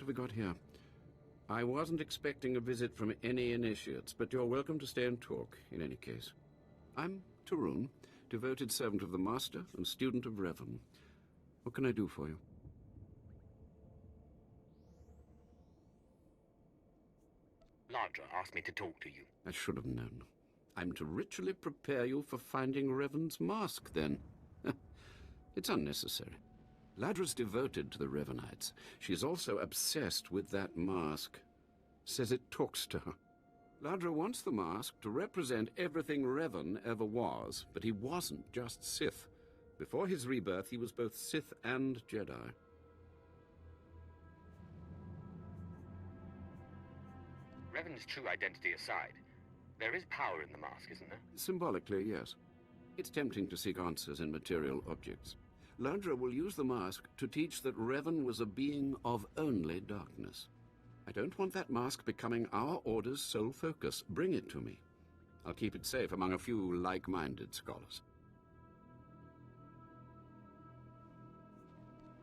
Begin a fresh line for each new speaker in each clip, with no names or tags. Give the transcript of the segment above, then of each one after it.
have we got here? I wasn't expecting a visit from any initiates, but you're welcome to stay and talk, in any case. I'm Tarun, devoted servant of the Master and student of Revan. What can I do for you?
Ladra asked me to talk to you.
I should have known. I'm to ritually prepare you for finding Revan's mask, then. It's unnecessary. Ladra's devoted to the Revanites. She's also obsessed with that mask. Says it talks to her. Ladra wants the mask to represent everything Revan ever was, but he wasn't just Sith. Before his rebirth, he was both Sith and Jedi.
Revan's true identity aside, there is power in the mask, isn't there?
Symbolically, yes. It's tempting to seek answers in material objects. Ladra will use the mask to teach that Revan was a being of only darkness. I don't want that mask becoming our Order's sole focus. Bring it to me. I'll keep it safe among a few like-minded scholars.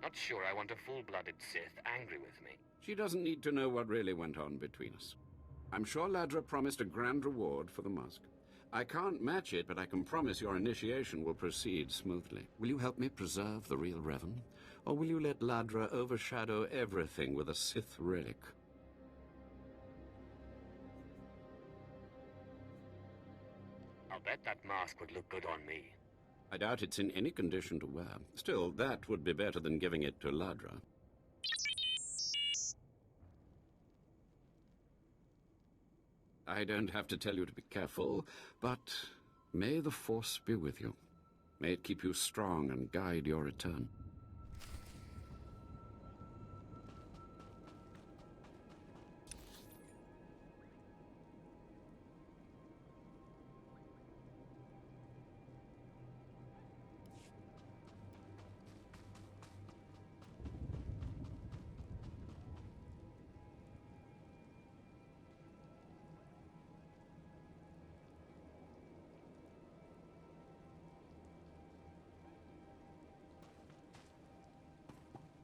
Not sure I want a full-blooded Sith angry with me.
She doesn't need to know what really went on between us. I'm sure Ladra promised a grand reward for the mask. I can't match it, but I can promise your initiation will proceed smoothly. Will you help me preserve the real Revan? Or will you let Ladra overshadow everything with a Sith relic?
I'll bet that mask would look good on me.
I doubt it's in any condition to wear. Still, that would be better than giving it to Ladra. I don't have to tell you to be careful, but may the Force be with you. May it keep you strong and guide your return.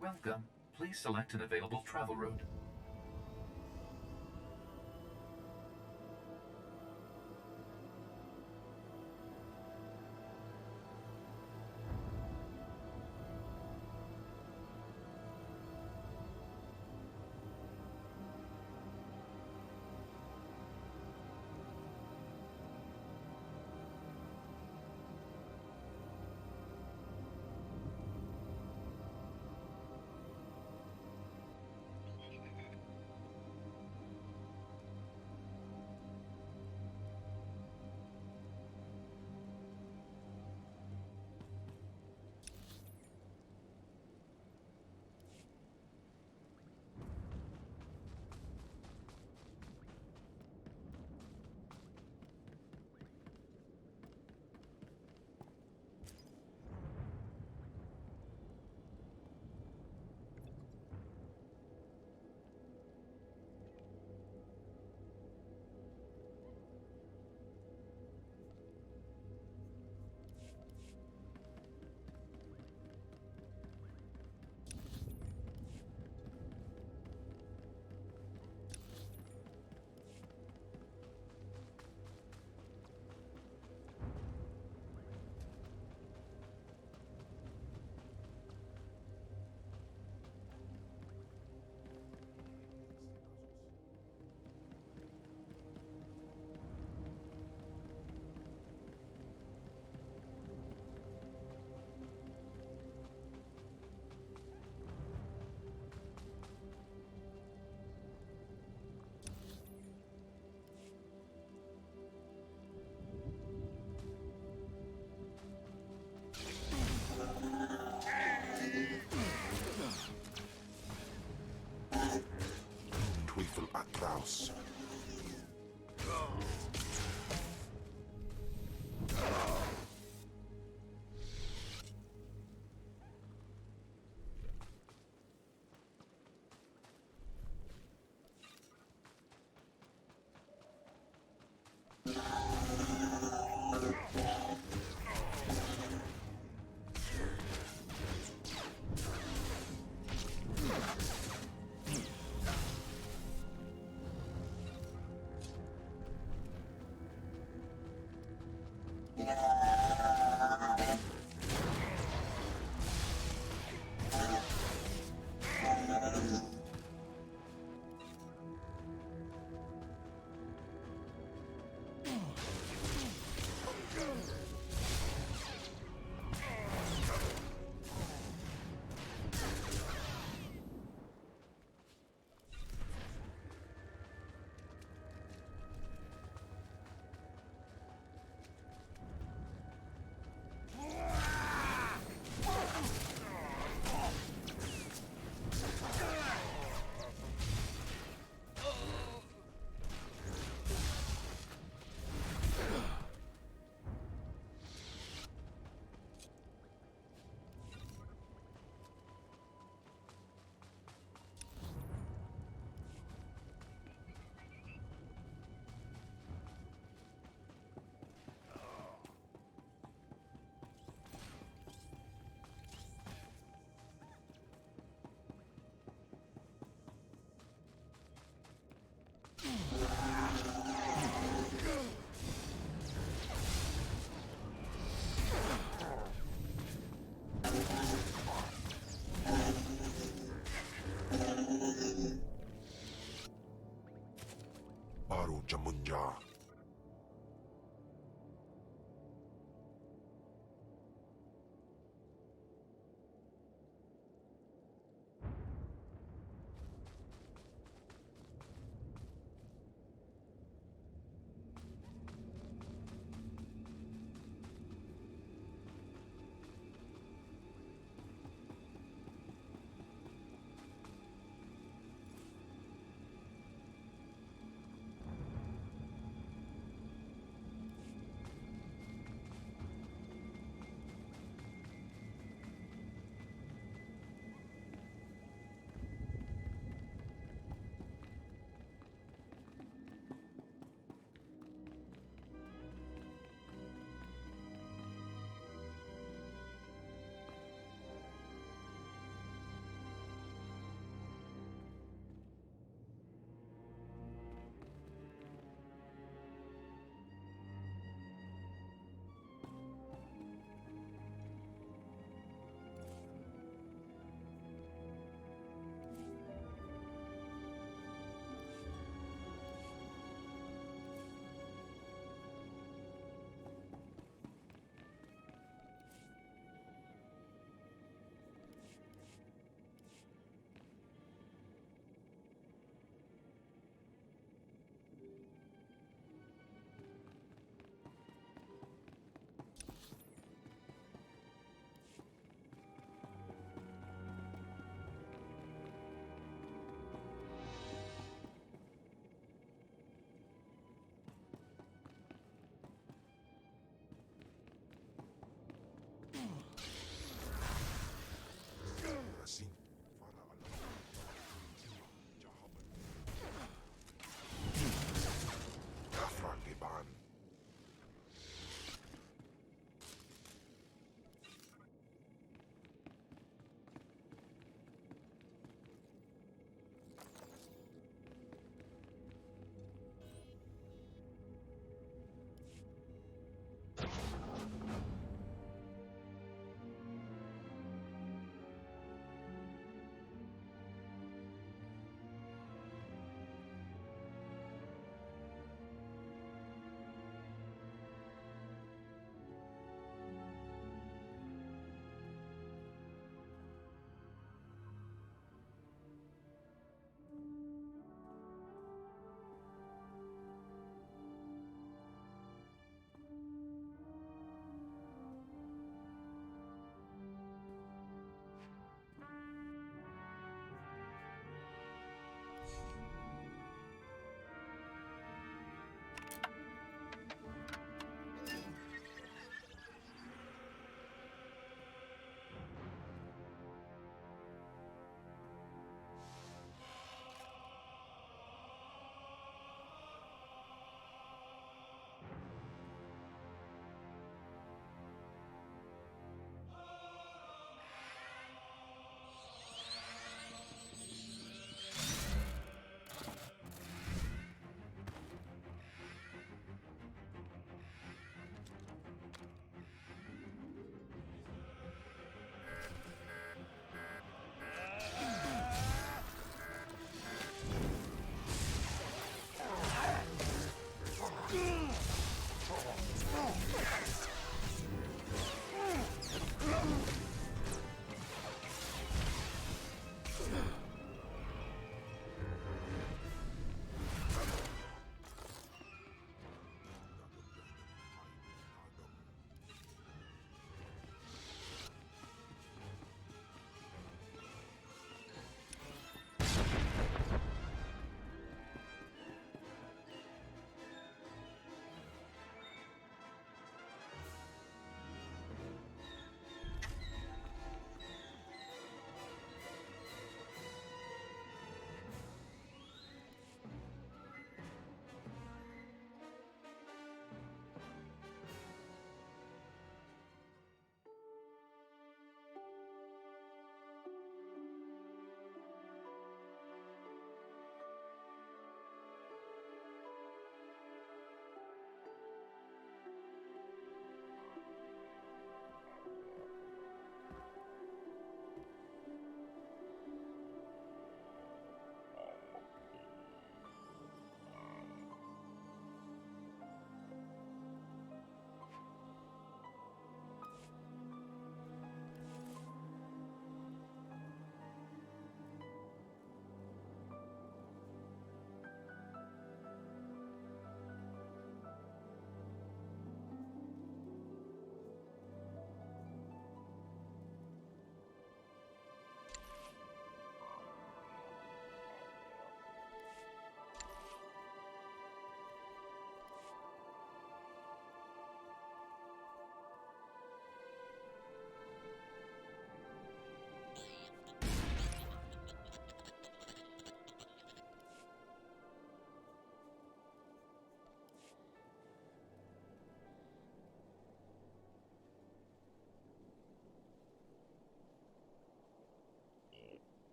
Welcome. Please select an available travel route.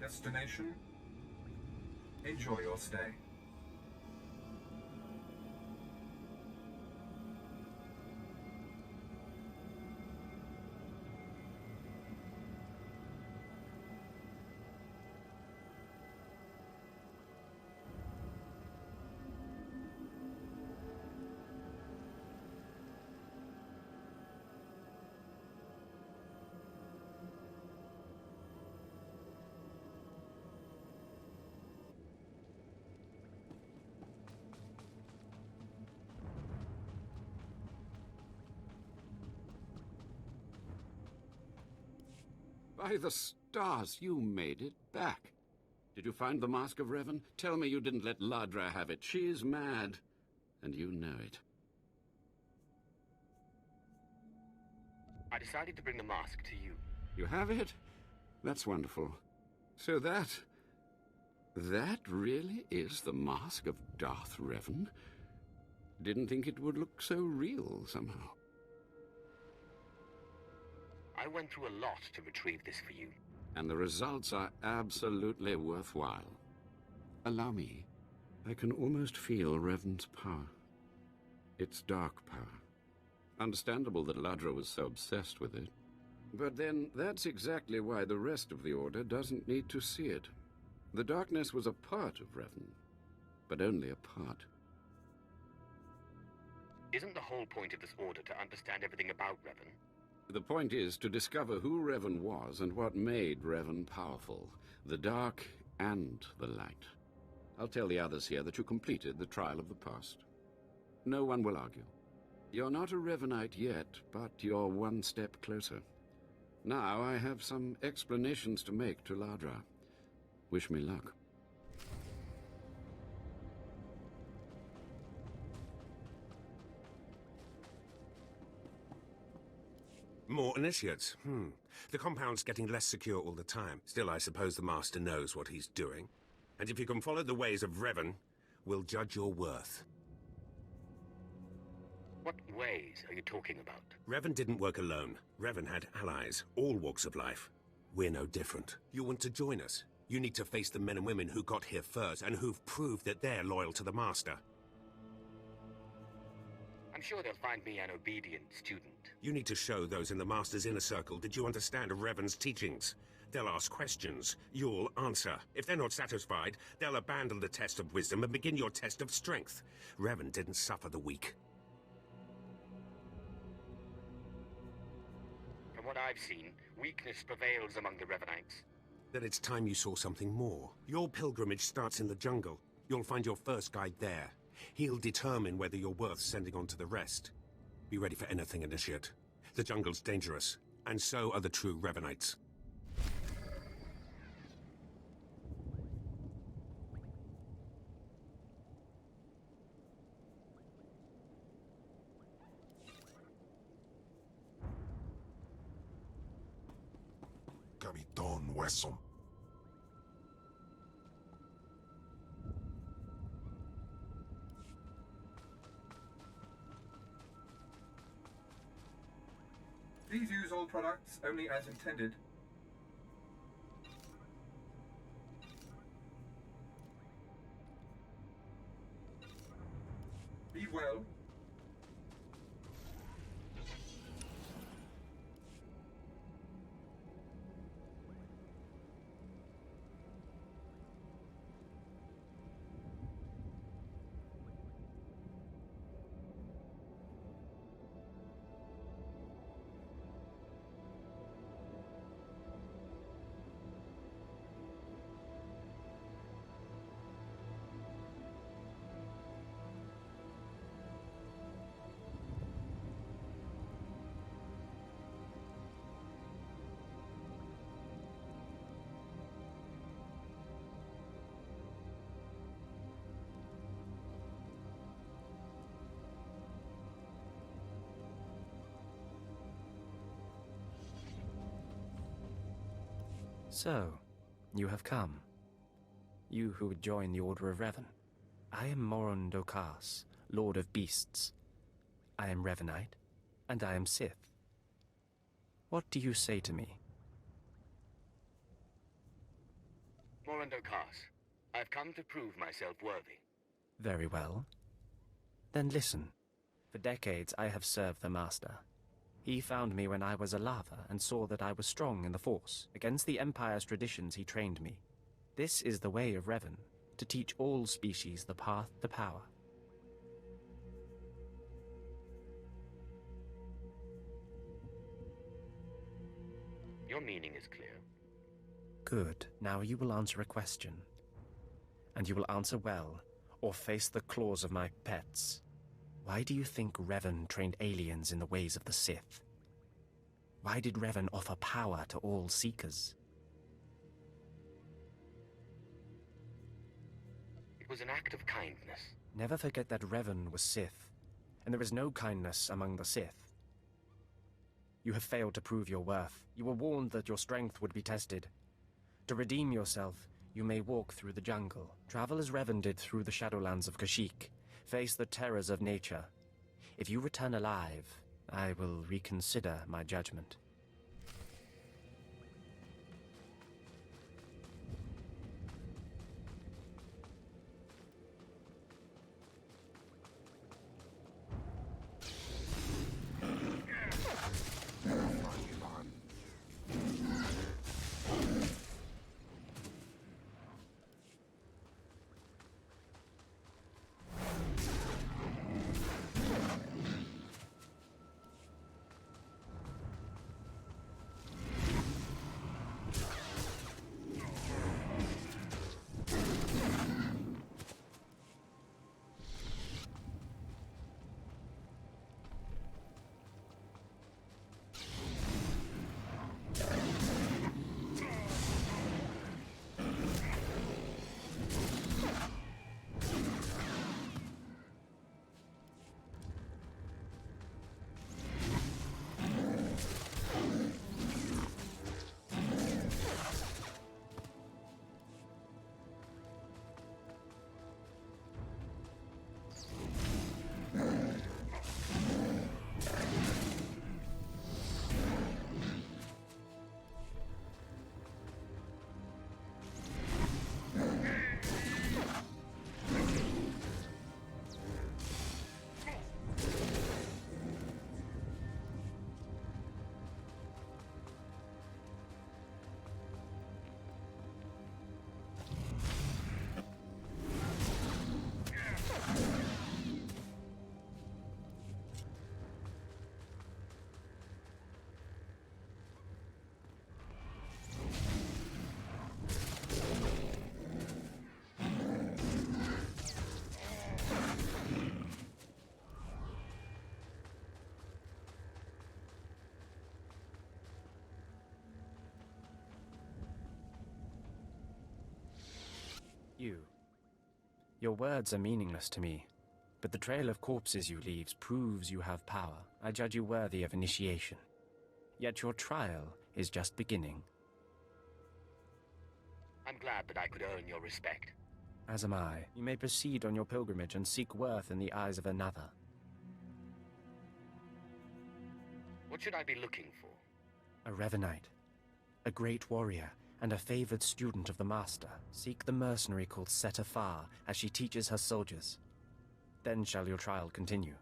Destination? Enjoy your stay.
By the stars, you made it back. Did you find the Mask of Revan? Tell me you didn't let Ladra have it. She's mad, and you know it.
I decided to bring the mask to you.
You have it? That's wonderful. So that really is the Mask of Darth Revan? Didn't think it would look so real somehow.
I went through a lot to retrieve this for you.
And the results are absolutely worthwhile. Allow me. I can almost feel Revan's power. It's dark power. Understandable that Ladra was so obsessed with it. But then, that's exactly why the rest of the Order doesn't need to see it. The darkness was a part of Revan, but only a part.
Isn't the whole point of this Order to understand everything about Revan?
The point is to discover who Revan was and what made Revan powerful. The dark and the light. I'll tell the others here that you completed the trial of the past. No one will argue. You're not a Revanite yet, but you're one step closer. Now I have some explanations to make to Ladra. Wish me luck.
More initiates. The compound's getting less secure all the time. Still, I suppose the Master knows what he's doing. And if you can follow the ways of Revan, we'll judge your worth.
What ways are you talking about?
Revan didn't work alone. Revan had allies, all walks of life. We're no different. You want to join us? You need to face the men and women who got here first and who've proved that they're loyal to the Master.
I'm sure they'll find me an obedient student.
You need to show those in the Master's inner circle that you understand Revan's teachings. They'll ask questions. You'll answer. If they're not satisfied, they'll abandon the test of wisdom and begin your test of strength. Revan didn't suffer the weak.
From what I've seen, weakness prevails among the Revanites.
Then it's time you saw something more. Your pilgrimage starts in the jungle. You'll find your first guide there. He'll determine whether you're worth sending on to the rest. Be ready for anything, Initiate. The jungle's dangerous, and so are the true Revanites.
Capitán Hueso.
Please use all products only as intended. Be well.
So, you have come. You who would join the Order of Revan. I am Moron Dokas, Lord of Beasts. I am Revanite, and I am Sith. What do you say to me?
Morandokars, I've come to prove myself worthy.
Very well. Then listen. For decades I have served the Master. He found me when I was a lava and saw that I was strong in the Force. Against the Empire's traditions he trained me. This is the way of Revan, to teach all species the path to power.
Your meaning is clear.
Good. Now you will answer a question. And you will answer well, or face the claws of my pets. Why do you think Revan trained aliens in the ways of the Sith? Why did Revan offer power to all Seekers?
It was an act of kindness.
Never forget that Revan was Sith, and there is no kindness among the Sith. You have failed to prove your worth. You were warned that your strength would be tested. To redeem yourself, you may walk through the jungle, travel as Revan did through the Shadowlands of Kashyyyk, face the terrors of nature. If you return alive, I will reconsider my judgment. You. Your words are meaningless to me, but the trail of corpses you leave proves you have power. I judge you worthy of initiation. Yet your trial is just beginning.
I'm glad that I could earn your respect.
As am I. You may proceed on your pilgrimage and seek worth in the eyes of another.
What should I be looking for?
A Revanite, a great warrior, and a favored student of the Master. Seek the mercenary called SWTOR as she teaches her soldiers. Then shall your trial continue.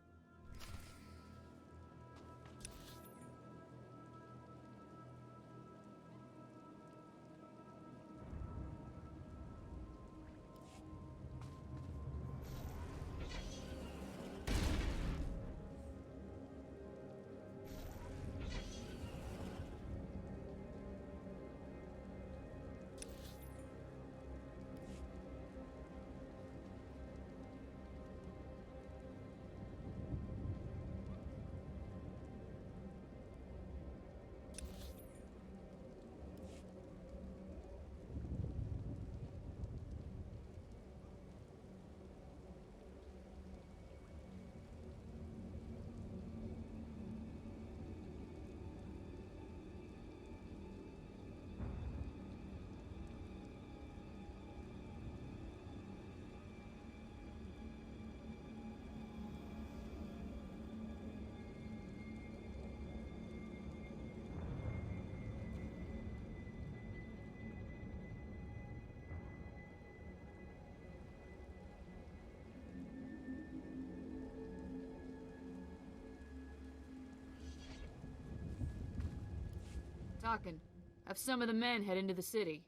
Talking. Have some of the men head into the city.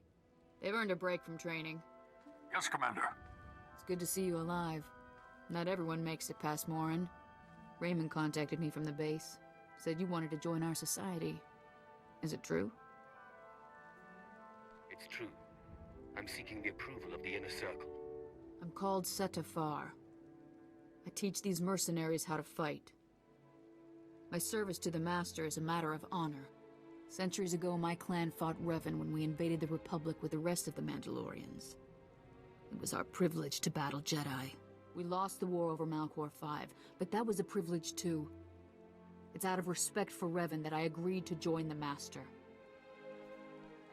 They've earned a break from training.
Yes, Commander.
It's good to see you alive. Not everyone makes it past Morin. Raymond contacted me from the base. Said you wanted to join our society. Is it true?
It's true. I'm seeking the approval of the Inner Circle.
I'm called SWTOR. I teach these mercenaries how to fight. My service to the Master is a matter of honor. Centuries ago, my clan fought Revan when we invaded the Republic with the rest of the Mandalorians. It was our privilege to battle Jedi. We lost the war over Malchor 5, but that was a privilege too. It's out of respect for Revan that I agreed to join the Master.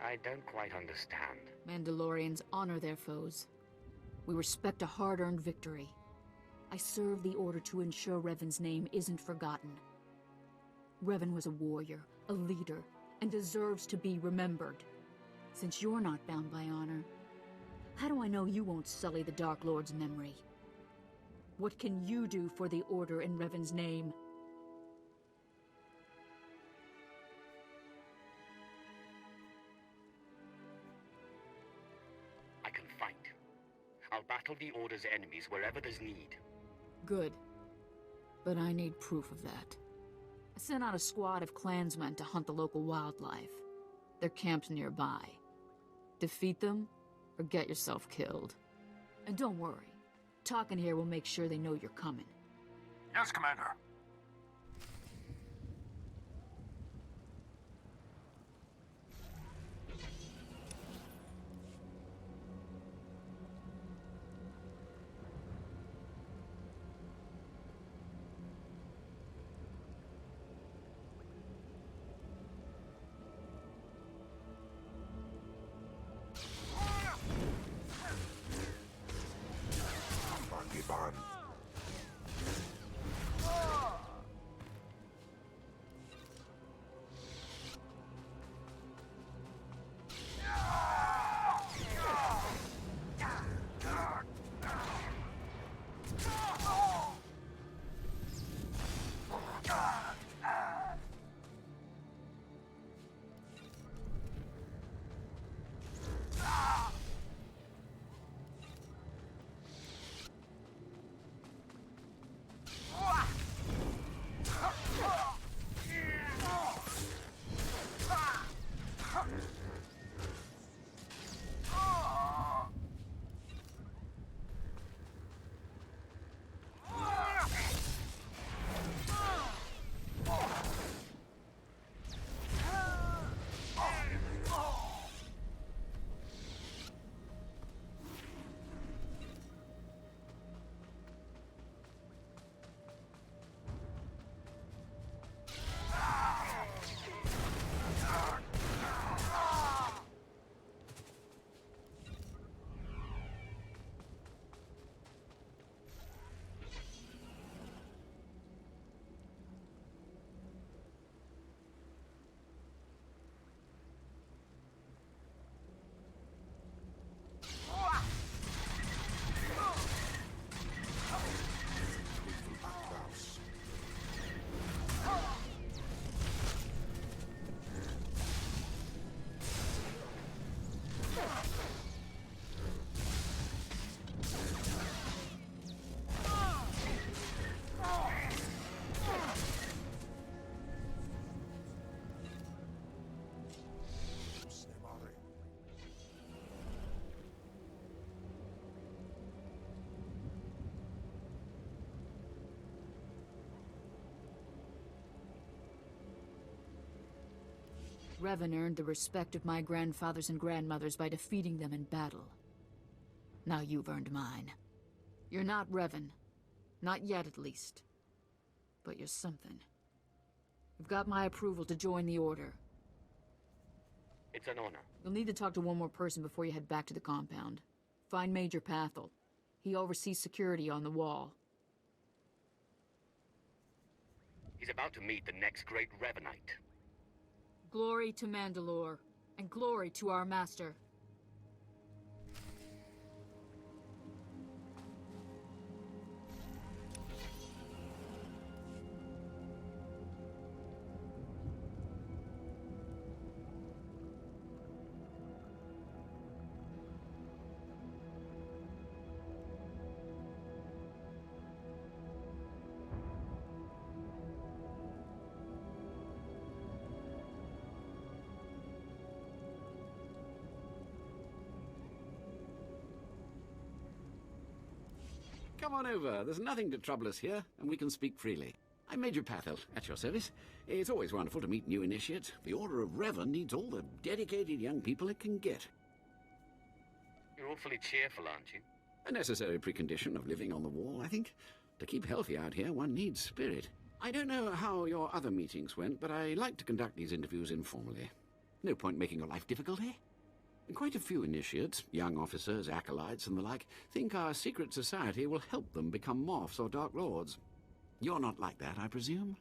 I don't quite understand.
Mandalorians honor their foes. We respect a hard-earned victory. I serve the Order to ensure Revan's name isn't forgotten. Revan was a warrior, a leader, and deserves to be remembered. Since you're not bound by honor, how do I know you won't sully the Dark Lord's memory? What can you do for the Order in Revan's name?
I can fight. I'll battle the Order's enemies wherever there's need.
Good. But I need proof of that. I sent out a squad of clansmen to hunt the local wildlife. They're camped nearby. Defeat them, or get yourself killed. And don't worry. Talking here will make sure they know you're coming.
Yes, Commander.
Viharban.
Revan earned the respect of my grandfathers and grandmothers by defeating them in battle. Now you've earned mine. You're not Revan. Not yet, at least. But you're something. You've got my approval to join the Order.
It's an honor.
You'll need to talk to one more person before you head back to the compound. Find Major Pathel. He oversees security on the wall.
He's about to meet the next great Revanite.
Glory to Mandalore, and glory to our master.
come on over. There's nothing to trouble us here, and we can speak freely. I'm Major Pathel, at your service. It's always wonderful to meet new initiates. The Order of Revan needs all the dedicated young people it can get.
You're awfully cheerful, aren't you?
A necessary precondition of living on the wall, I think. To keep healthy out here, one needs spirit. I don't know how your other meetings went, but I like to conduct these interviews informally. No point making your life difficult, eh? Quite a few initiates, young officers, acolytes, and the like, think our secret society will help them become Morphs or Dark Lords. You're not like that, I presume?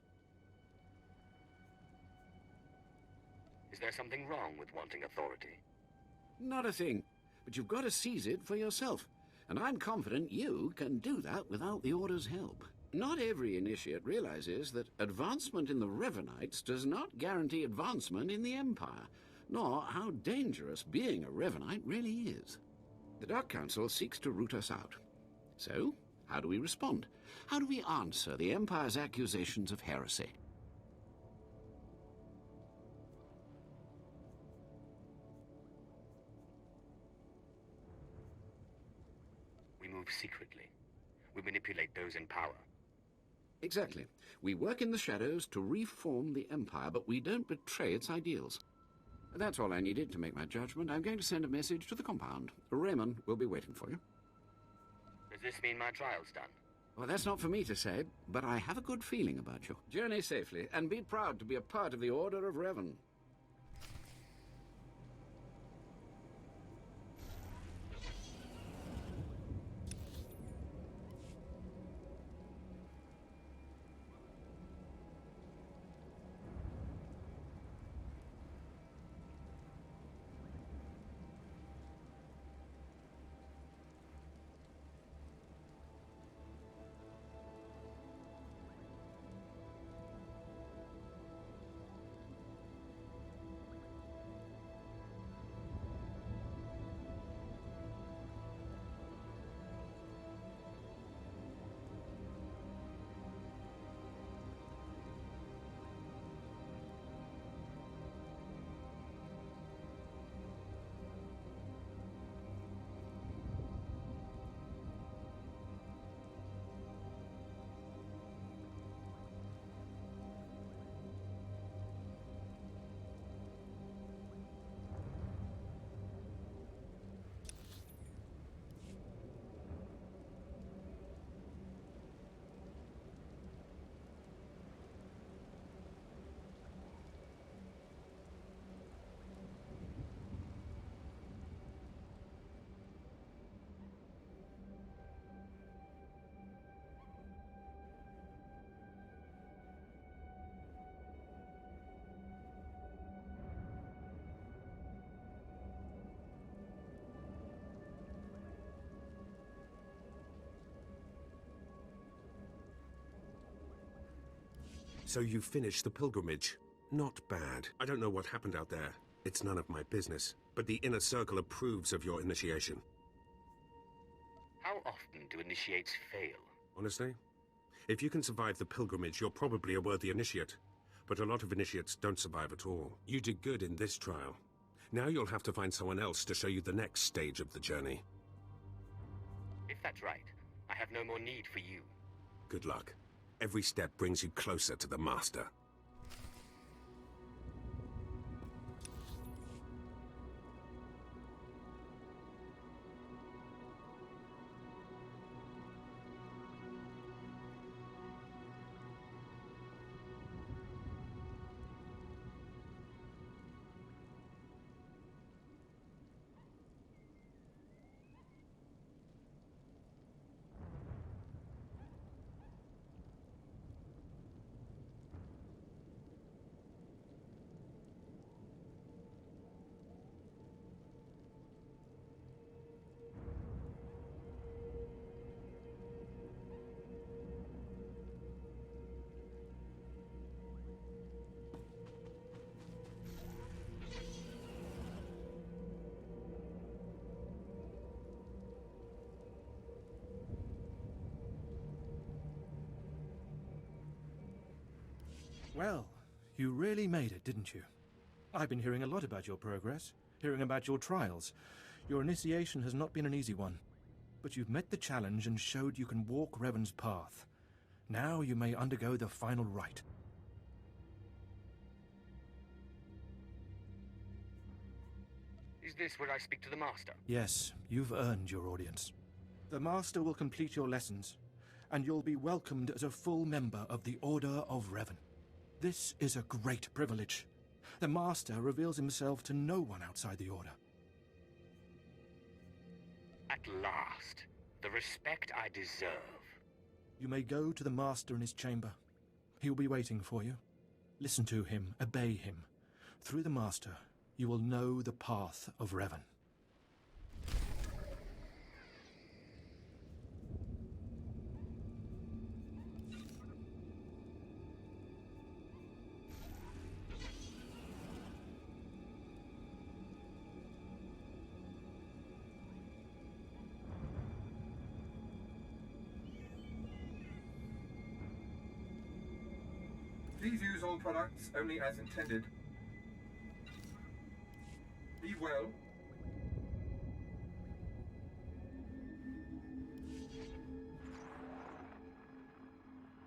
Is there something wrong with wanting authority?
Not a thing. But you've got to seize it for yourself. And I'm confident you can do that without the Order's help. Not every initiate realizes that advancement in the Revanites does not guarantee advancement in the Empire, nor how dangerous being a Revanite really is. The Dark Council seeks to root us out. So, how do we respond? How do we answer the Empire's accusations of heresy?
We move secretly. We manipulate those in power.
Exactly. We work in the shadows to reform the Empire, but we don't betray its ideals. That's all I needed to make my judgment. I'm going to send a message to the compound. Raymond will be waiting for you.
Does this mean my trial's done?
Well, that's not for me to say, but I have a good feeling about you. Journey safely, and be proud to be a part of the Order of Revan.
So you finished the pilgrimage. Not bad. I don't know what happened out there. It's none of my business. But the Inner Circle approves of your initiation.
How often do initiates fail?
Honestly, if you can survive the pilgrimage, you're probably a worthy initiate. But a lot of initiates don't survive at all. You did good in this trial. Now you'll have to find someone else to show you the next stage of the journey.
If that's right, I have no more need for you.
Good luck. Every step brings you closer to the Master.
Well, you really made it, didn't you? I've been hearing a lot about your progress, hearing about your trials. Your initiation has not been an easy one. But you've met the challenge and showed you can walk Revan's path. Now you may undergo the final rite.
Is this where I speak to the Master?
Yes, you've earned your audience. The Master will complete your lessons, and you'll be welcomed as a full member of the Order of Revan. This is a great privilege. The Master reveals himself to no one outside the Order.
At last, the respect I deserve.
You may go to the Master in his chamber. He'll be waiting for you. Listen to him, obey him. Through the Master, you will know the path of Revan.
Please use all products only as intended. Be well.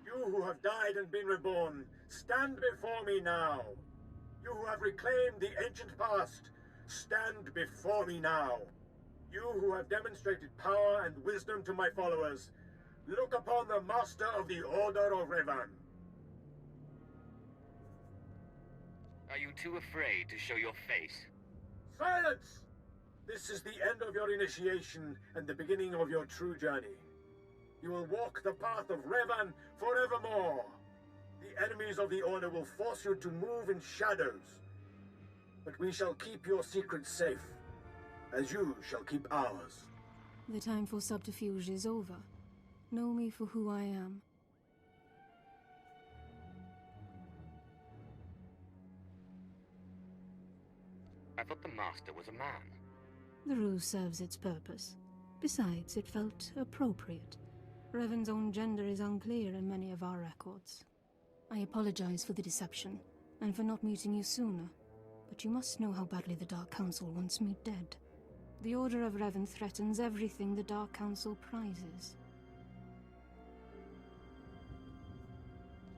You who have died and been reborn, stand before me now. You who have reclaimed the ancient past, stand before me now. You who have demonstrated power and wisdom to my followers, look upon the Master of the Order of Revan.
Are you too afraid to show your face?
Silence! This is the end of your initiation and the beginning of your true journey. You will walk the path of Revan forevermore. The enemies of the Order will force you to move in shadows. But we shall keep your secrets safe, as you shall keep ours.
The time for subterfuge is over. Know me for who I am.
I thought the Master was a man.
The ruse serves its purpose. Besides, it felt appropriate. Revan's own gender is unclear in many of our records. I apologize for the deception, and for not meeting you sooner. But you must know how badly the Dark Council wants me dead. The Order of Revan threatens everything the Dark Council prizes.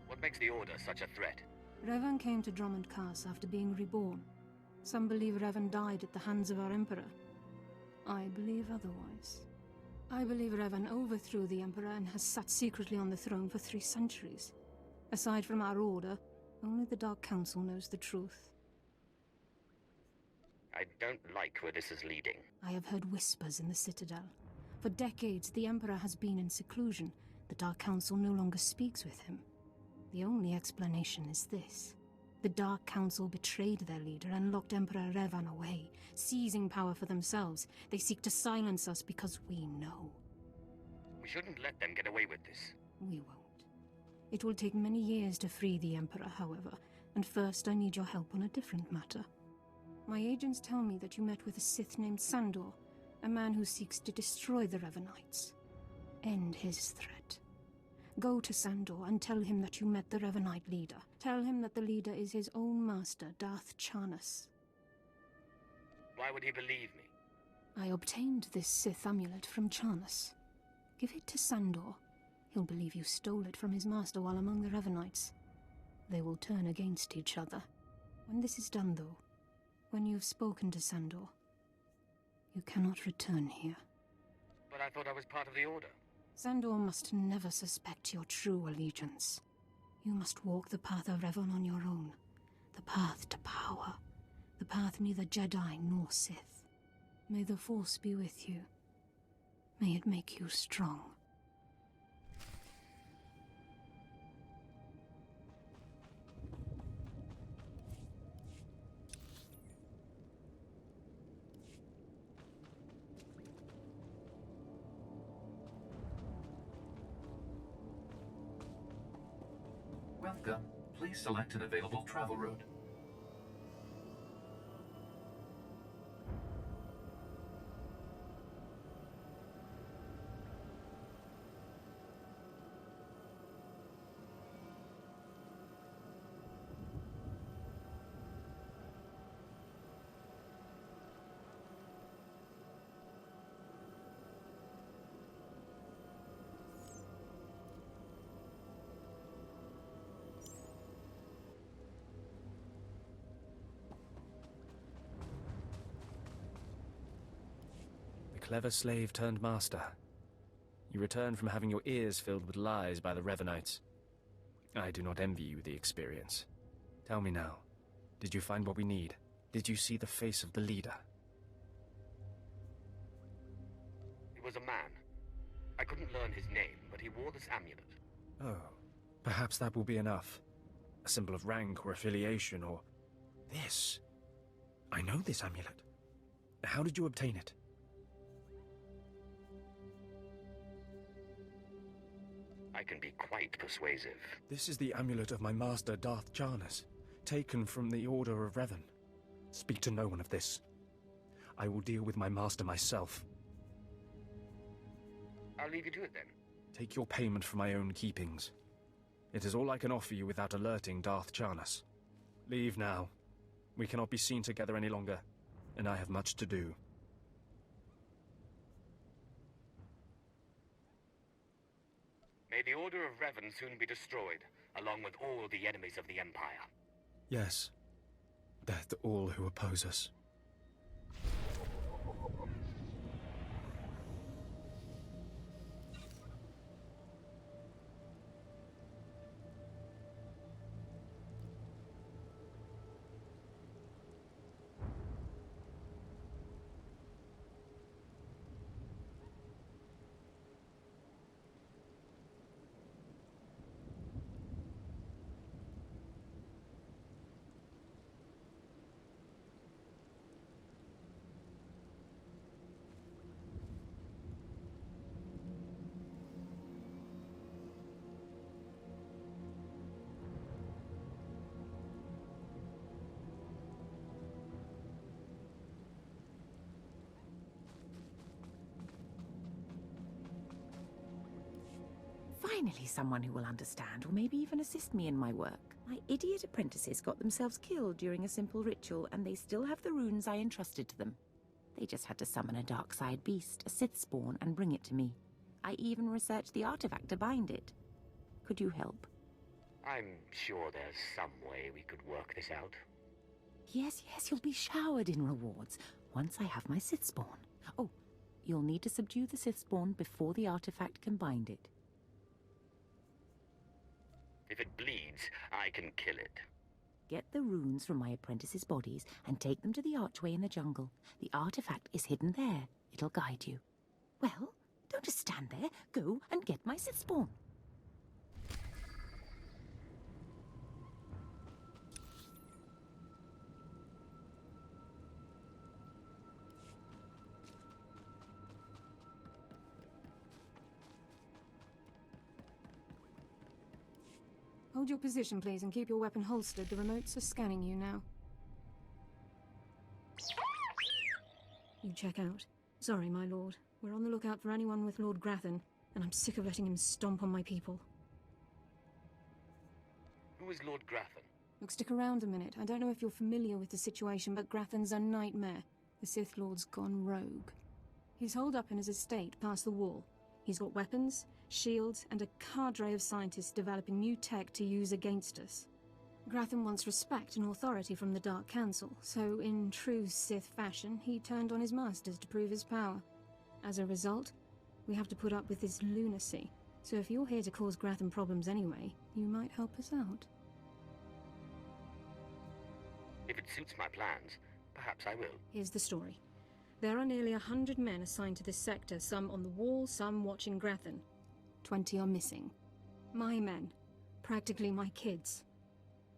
What makes the Order such a threat?
Revan came to Drummond Cass after being reborn. Some believe Revan died at the hands of our Emperor. I believe otherwise. I believe Revan overthrew the Emperor and has sat secretly on the throne for 3 centuries. Aside from our Order, only the Dark Council knows the truth.
I don't like where this is leading.
I have heard whispers in the Citadel. For decades, the Emperor has been in seclusion. The Dark Council no longer speaks with him. The only explanation is this. The Dark Council betrayed their leader and locked Emperor Revan away, seizing power for themselves. They seek to silence us because we know.
We shouldn't let them get away with this.
We won't. It will take many years to free the Emperor, however, and first I need your help on a different matter. My agents tell me that you met with a Sith named Sandor, a man who seeks to destroy the Revanites. End his threat. Go to Sandor and tell him that you met the Revanite leader. Tell him that the leader is his own master, Darth Charnas.
Why would he believe me?
I obtained this Sith amulet from Charnas. Give it to Sandor. He'll believe you stole it from his master while among the Revanites. They will turn against each other. When this is done, though, when you've spoken to Sandor, you cannot return here.
But I thought I was part of the Order.
Sandor must never suspect your true allegiance. You must walk the path of Revan on your own. The path to power. The path neither Jedi nor Sith. May the Force be with you. May it make you strong.
Welcome. Please select an available travel route.
clever slave turned master. You return from having your ears filled with lies by the Revenites. I do not envy you the experience. Tell me now, did you find what we need? Did you see the face of the leader?
He was a man. I couldn't learn his name, but he wore this amulet.
Oh, perhaps that will be enough. A symbol of rank or affiliation or... This. I know this amulet. How did you obtain it?
I can be quite persuasive.
This is the amulet of my master Darth Jarnus, taken from the Order of Revan. Speak to no one of this. I will deal with my master myself.
I'll leave you to it then.
Take your payment for my own keepings. It is all I can offer you without alerting Darth Jarnus. Leave now. We cannot be seen together any longer, and I have much to do.
May the Order of Revan soon be destroyed, along with all the enemies of the Empire.
Yes. Death to all who oppose us.
Finally, someone who will understand, or maybe even assist me in my work. My idiot apprentices got themselves killed during a simple ritual, and they still have the runes I entrusted to them. They just had to summon a dark side beast, a Sith spawn, and bring it to me. I even researched the artifact to bind it. Could you help?
I'm sure there's some way we could work this out.
Yes, you'll be showered in rewards once I have my Sith spawn. Oh, you'll need to subdue the Sith spawn before the artifact can bind it.
If it bleeds, I can kill it.
Get the runes from my apprentices' bodies and take them to the archway in the jungle. The artifact is hidden there. It'll guide you. Well, don't just stand there. Go and get my Sith spawn.
Hold your position, please, and keep your weapon holstered. The remotes are scanning you now. You check out. Sorry, my lord. We're on the lookout for anyone with Lord Grathan, and I'm sick of letting him stomp on my people.
Who is Lord Grathan?
Look, stick around a minute. I don't know if you're familiar with the situation, but Grathan's a nightmare. The Sith Lord's gone rogue. He's holed up in his estate past the wall. He's got weapons, shields, and a cadre of scientists developing new tech to use against us. Grathan wants respect and authority from the Dark Council, so in true Sith fashion, he turned on his masters to prove his power. As a result, we have to put up with his lunacy. So if you're here to cause Grathan problems anyway, you might help us out.
If it suits my plans, perhaps I will.
Here's the story. There are nearly 100 men assigned to this sector, some on the wall, some watching Grathan. 20 are missing. My men. Practically my kids.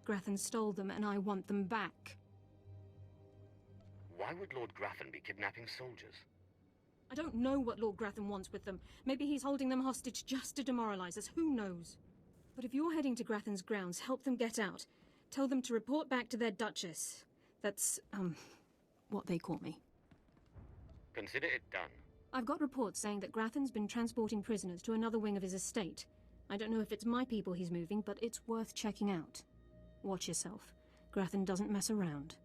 Grathan stole them, and I want them back.
Why would Lord Grathan be kidnapping soldiers?
I don't know what Lord Grathan wants with them. Maybe he's holding them hostage just to demoralize us. Who knows? But if you're heading to Grathan's grounds, help them get out. Tell them to report back to their Duchess. That's, what they call me.
Consider it done.
I've got reports saying that Grathan's been transporting prisoners to another wing of his estate. I don't know if it's my people he's moving, but it's worth checking out. Watch yourself. Grathan doesn't mess around.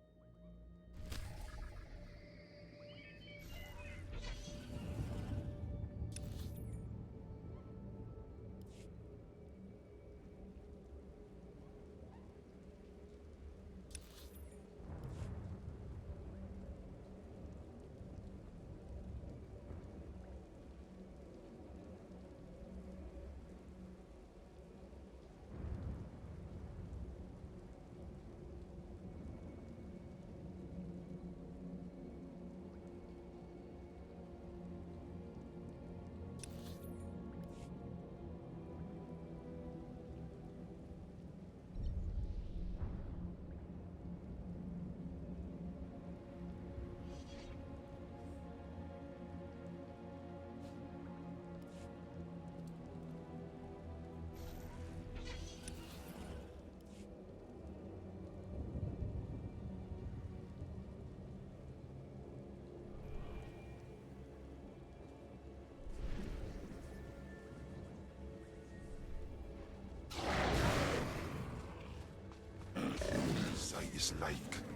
is like.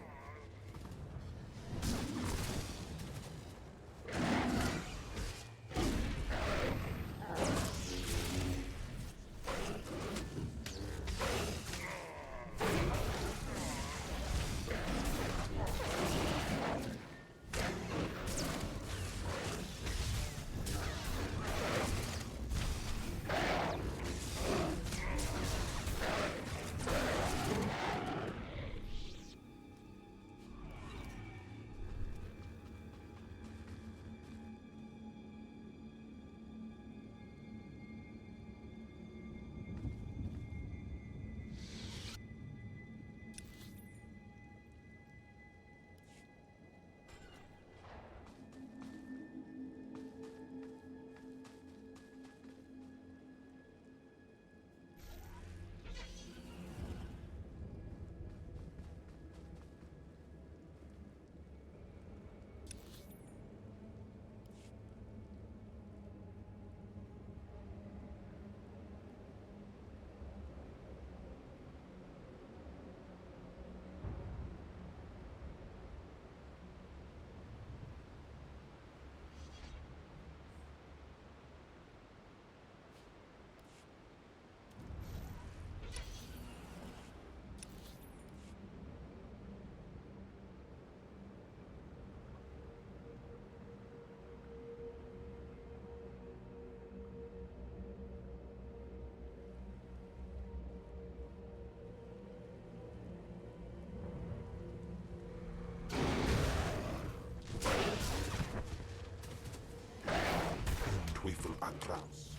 Teufel atrás.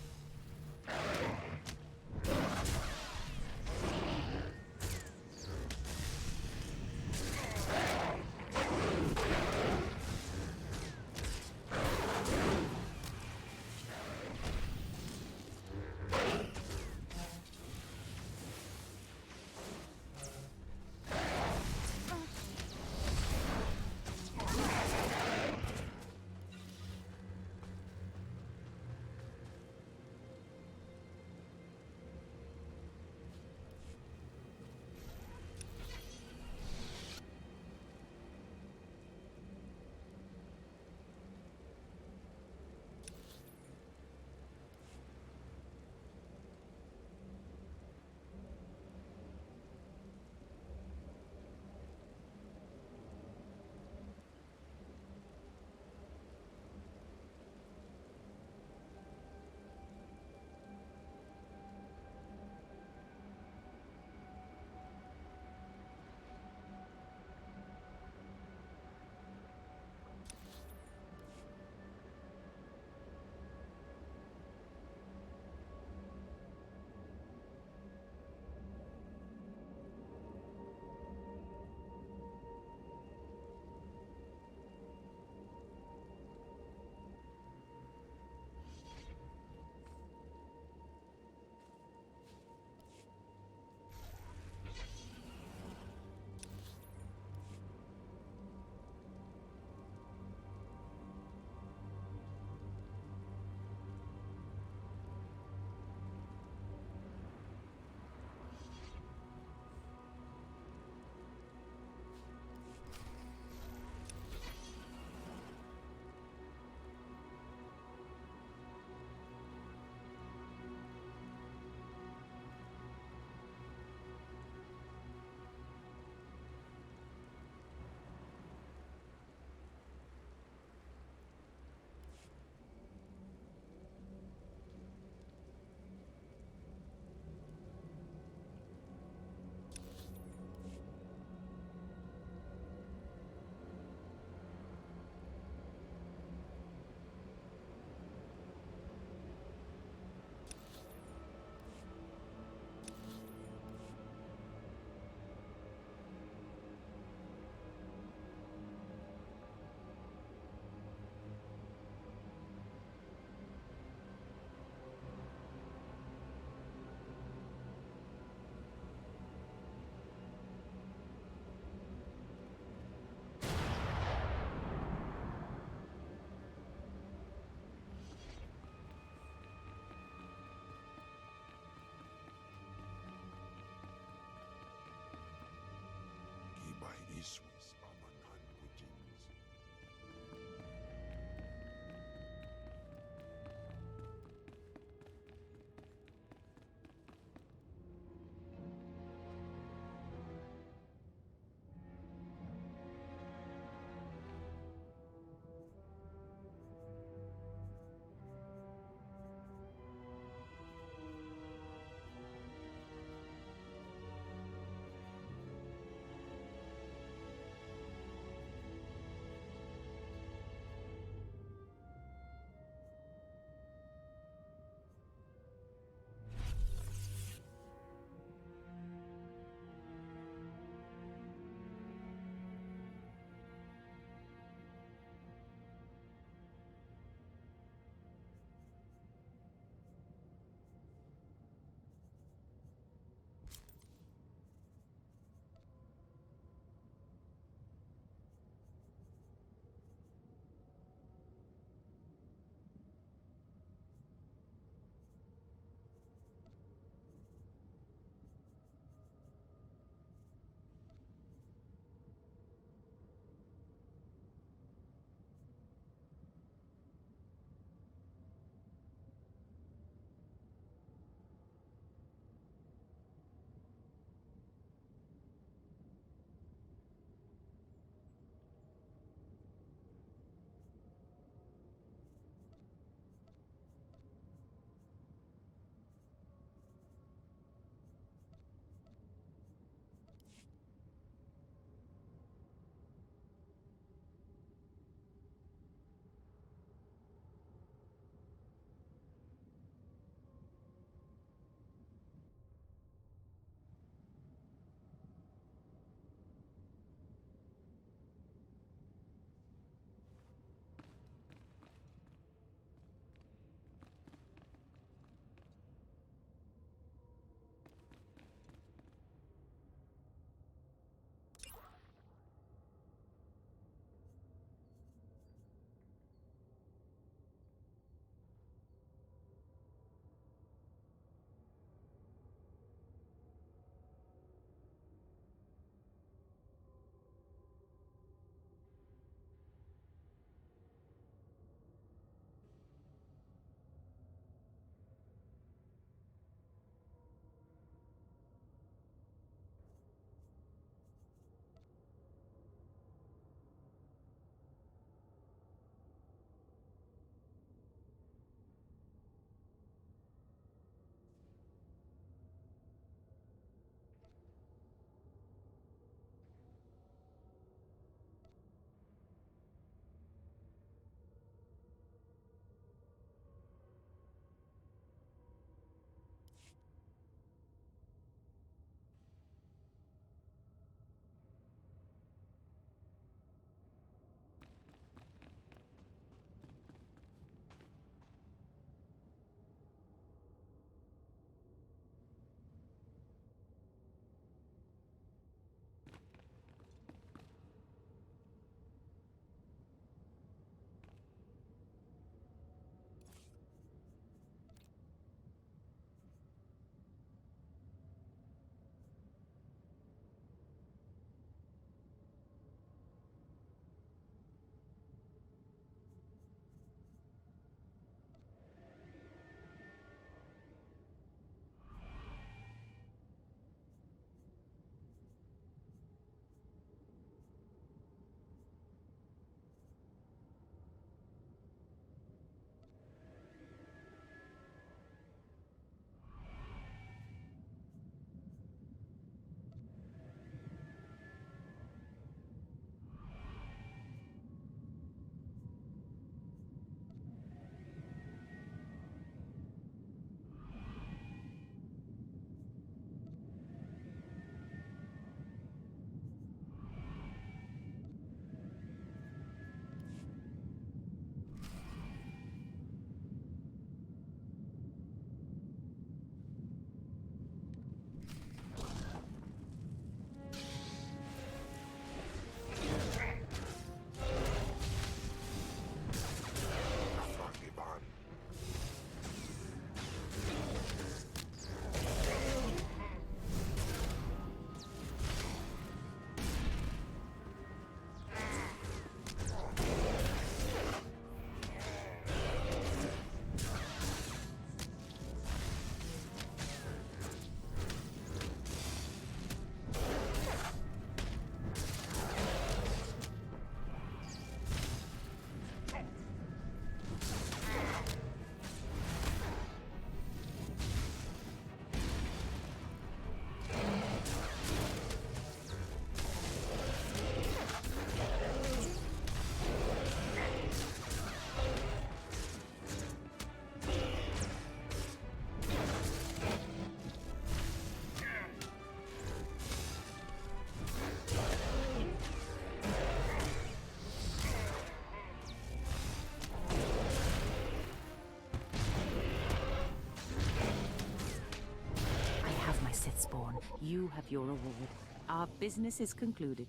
Spawn. You have your reward. Our business is concluded.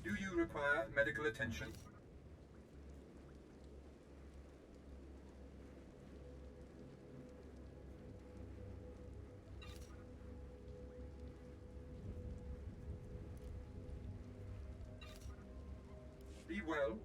Do you require medical attention? Be well.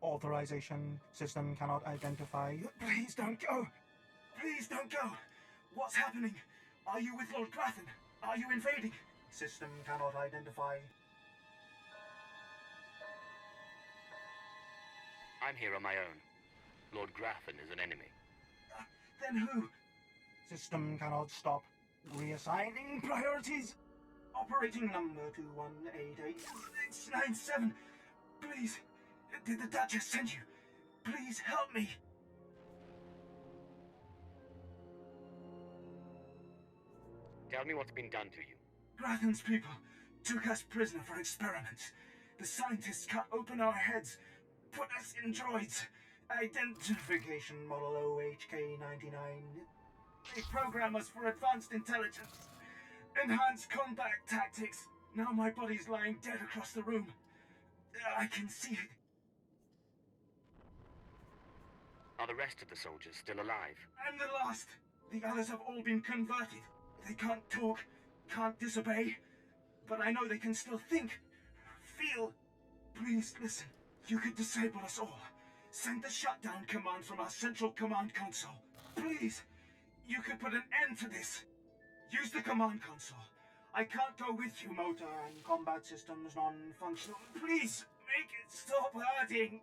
Authorization. System cannot identify. Please don't go. Please don't go. What's happening? Are you with Lord Grathan? Are you invading? System cannot identify.
I'm here on my own. Lord Grafton is an enemy.
Then who? System cannot stop. Reassigning priorities. Operating number 2188697. Please, did the Duchess send you? Please help me.
Tell me what's been done to you.
Grafton's people took us prisoner for experiments. The scientists cut open our heads, put us in droids. Identification model OHK-99. They program us for advanced intelligence. Enhanced combat tactics. Now my body's lying dead across the room. I can see it.
Are the rest of the soldiers still alive?
I'm the last. The others have all been converted. They can't talk, can't disobey. But I know they can still think, feel. Please listen. You could disable us all. Send the shutdown command from our central command console. Please. You could put an end to this. Use the command console. I can't go with you, motor and combat systems non-functional. Please, make it stop hurting.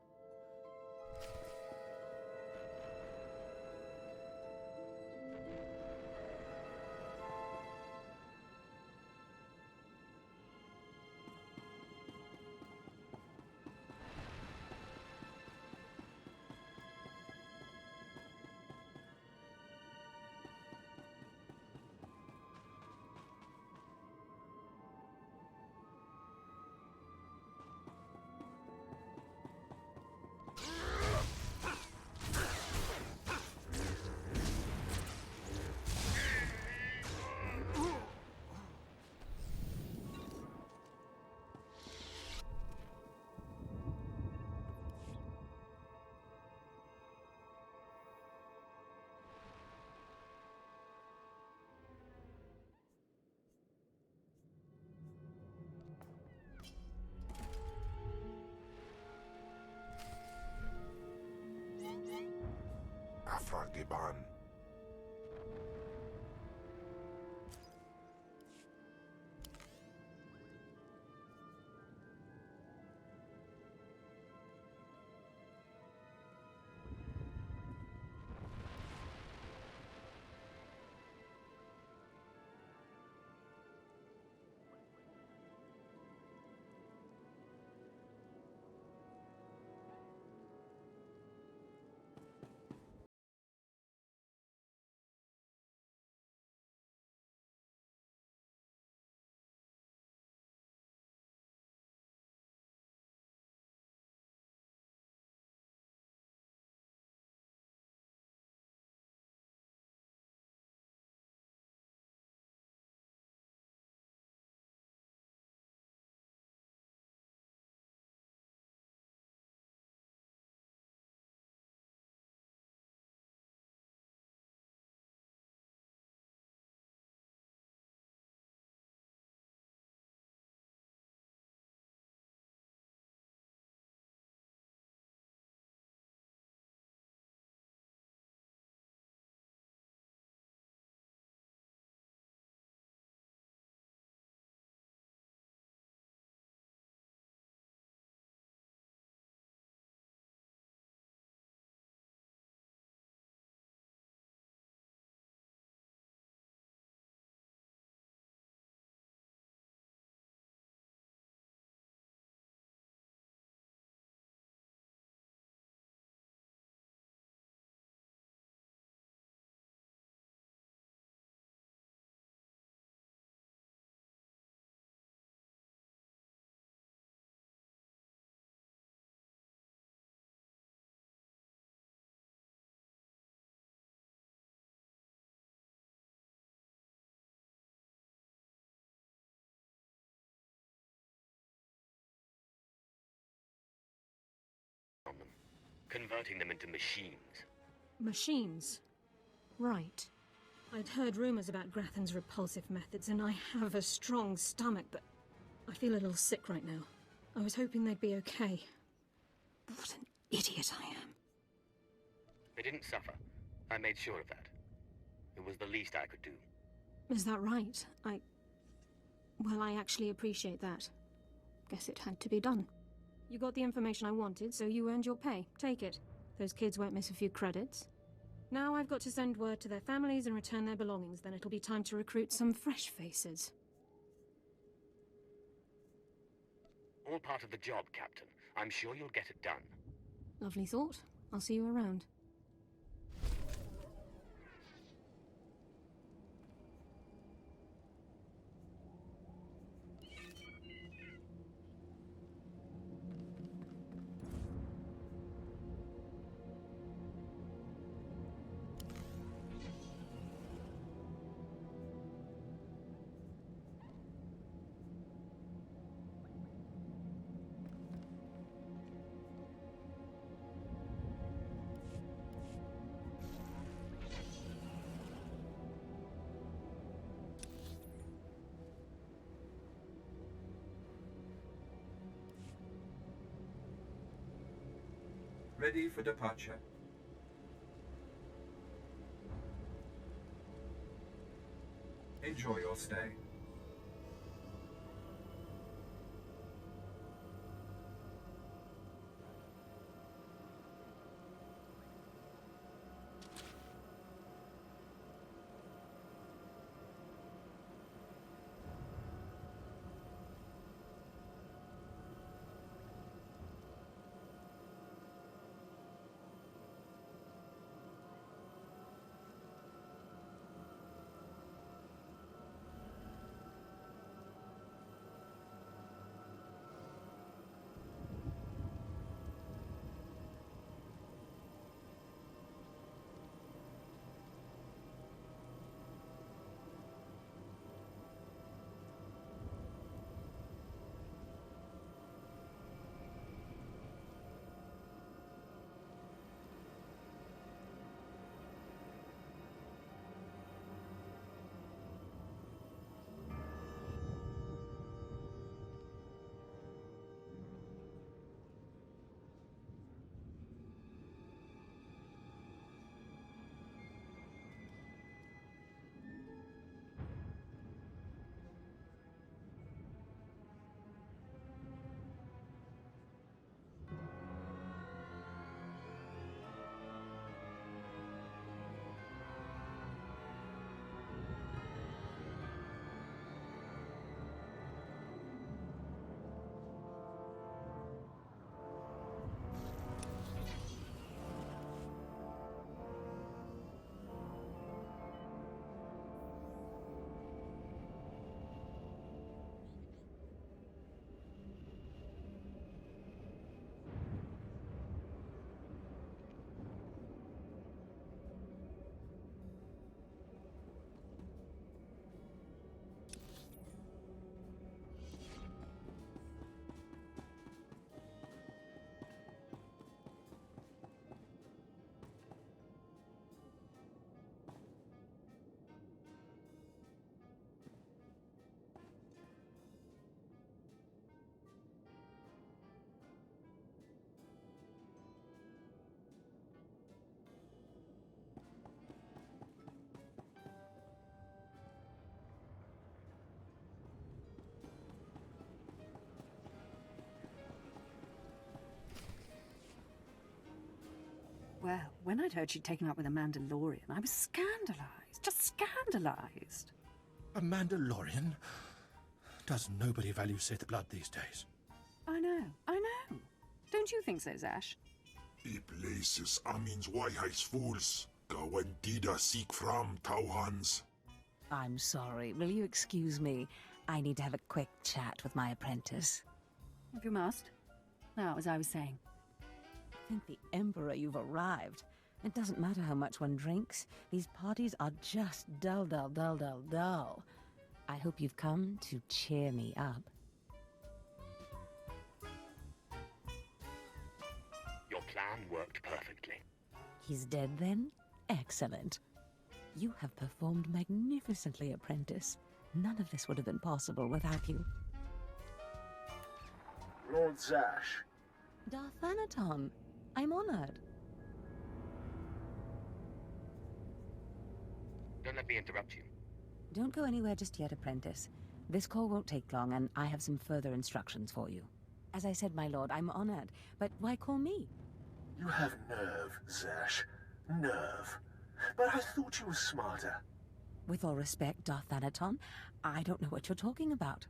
Viharban.
On them, converting them into machines.
Machines? Right. I'd heard rumors about Grafton's repulsive methods, and I have a strong stomach, but I feel a little sick right now. I was hoping they'd be okay. What an idiot I am.
They didn't suffer. I made sure of that. It was the least I could do.
Is that right? Well, I actually appreciate that. Guess it had to be done. You got the information I wanted, so you earned your pay. Take it. Those kids won't miss a few credits. Now I've got to send word to their families and return their belongings, then it'll be time to recruit some fresh faces.
All part of the job, Captain. I'm sure you'll get it done.
Lovely thought. I'll see you around.
Ready for departure. Enjoy your stay.
Well, when I'd heard she'd taken up with a Mandalorian, I was scandalized. Just scandalized.
A Mandalorian? Does nobody value Sith blood these days?
I know. Don't you think so, Zash?
I places Amin's wise fools. Gawantida seek from Tauhans.
I'm sorry. Will you excuse me? I need to have a quick chat with my apprentice.
If you must. Now, as I was saying.
Thank the Emperor you've arrived. It doesn't matter how much one drinks. These parties are just dull, dull, dull, dull, dull. I hope you've come to cheer me up.
Your plan worked perfectly.
He's dead then? Excellent. You have performed magnificently, apprentice. None of this would have been possible without you.
Lord Zash.
Darthanaton, I'm honored.
Don't let me interrupt you.
Don't go anywhere just yet, apprentice. This call won't take long, and I have some further instructions for you. As I said, my lord, I'm honored. But why call me?
You have nerve, Zash. Nerve. But I thought you were smarter.
With all respect, Darth Thanaton, I don't know what you're talking about.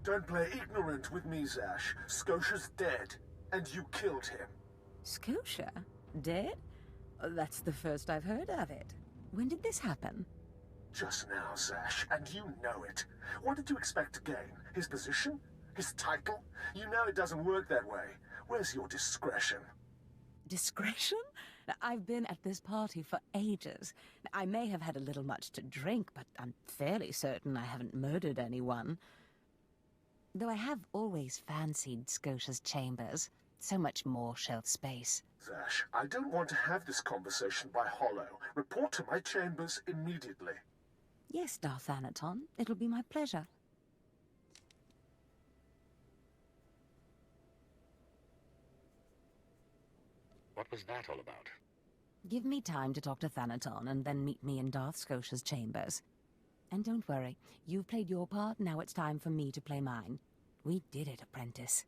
Don't play ignorant with me, Zash. Scotia's dead, and you killed him.
Scotia? Dead? That's the first I've heard of it. When did this happen?
Just now, Zash, and you know it. What did you expect to gain? His position? His title? You know it doesn't work that way. Where's your discretion?
Discretion? I've been at this party for ages. I may have had a little much to drink, but I'm fairly certain I haven't murdered anyone. Though I have always fancied Scotia's chambers. So much more shelf space.
Zash, I don't want to have this conversation by hollow. Report to my chambers immediately.
Yes, Darth Thanaton. It'll be my pleasure.
What was that all about?
Give me time to talk to Thanaton, and then meet me in Darth Scotia's chambers. And don't worry, you've played your part, now it's time for me to play mine. We did it, apprentice.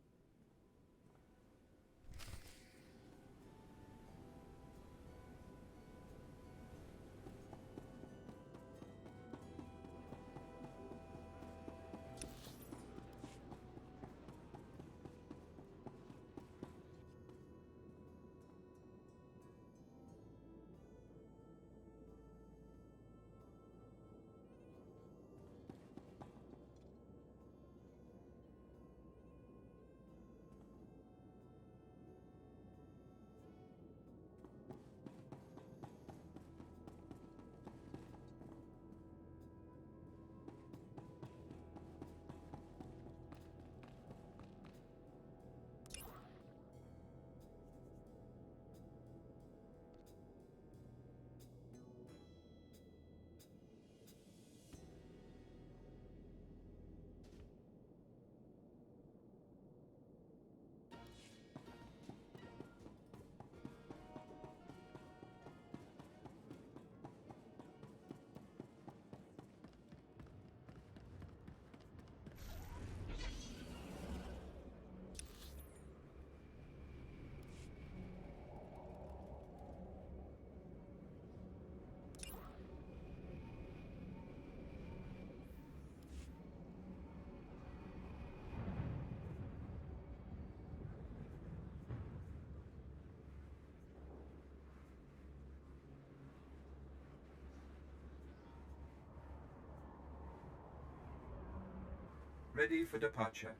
Ready for departure.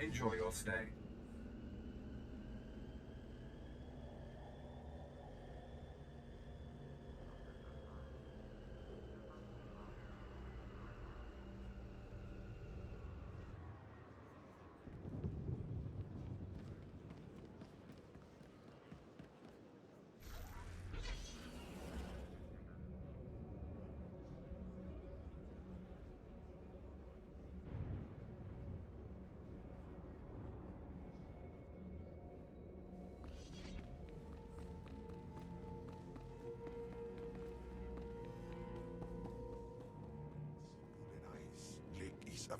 Enjoy your stay.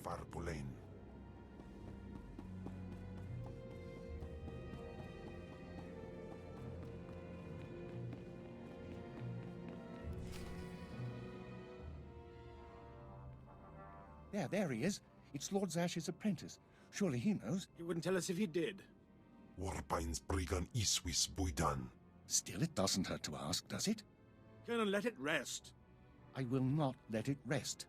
Viharban.
There he is. It's Lord Zash's apprentice. Surely he knows. He wouldn't tell us if he did.
Warbain's brigand iswis buidan.
Still, it doesn't hurt to ask, does it?
Colonel, let it rest.
I will not let it rest.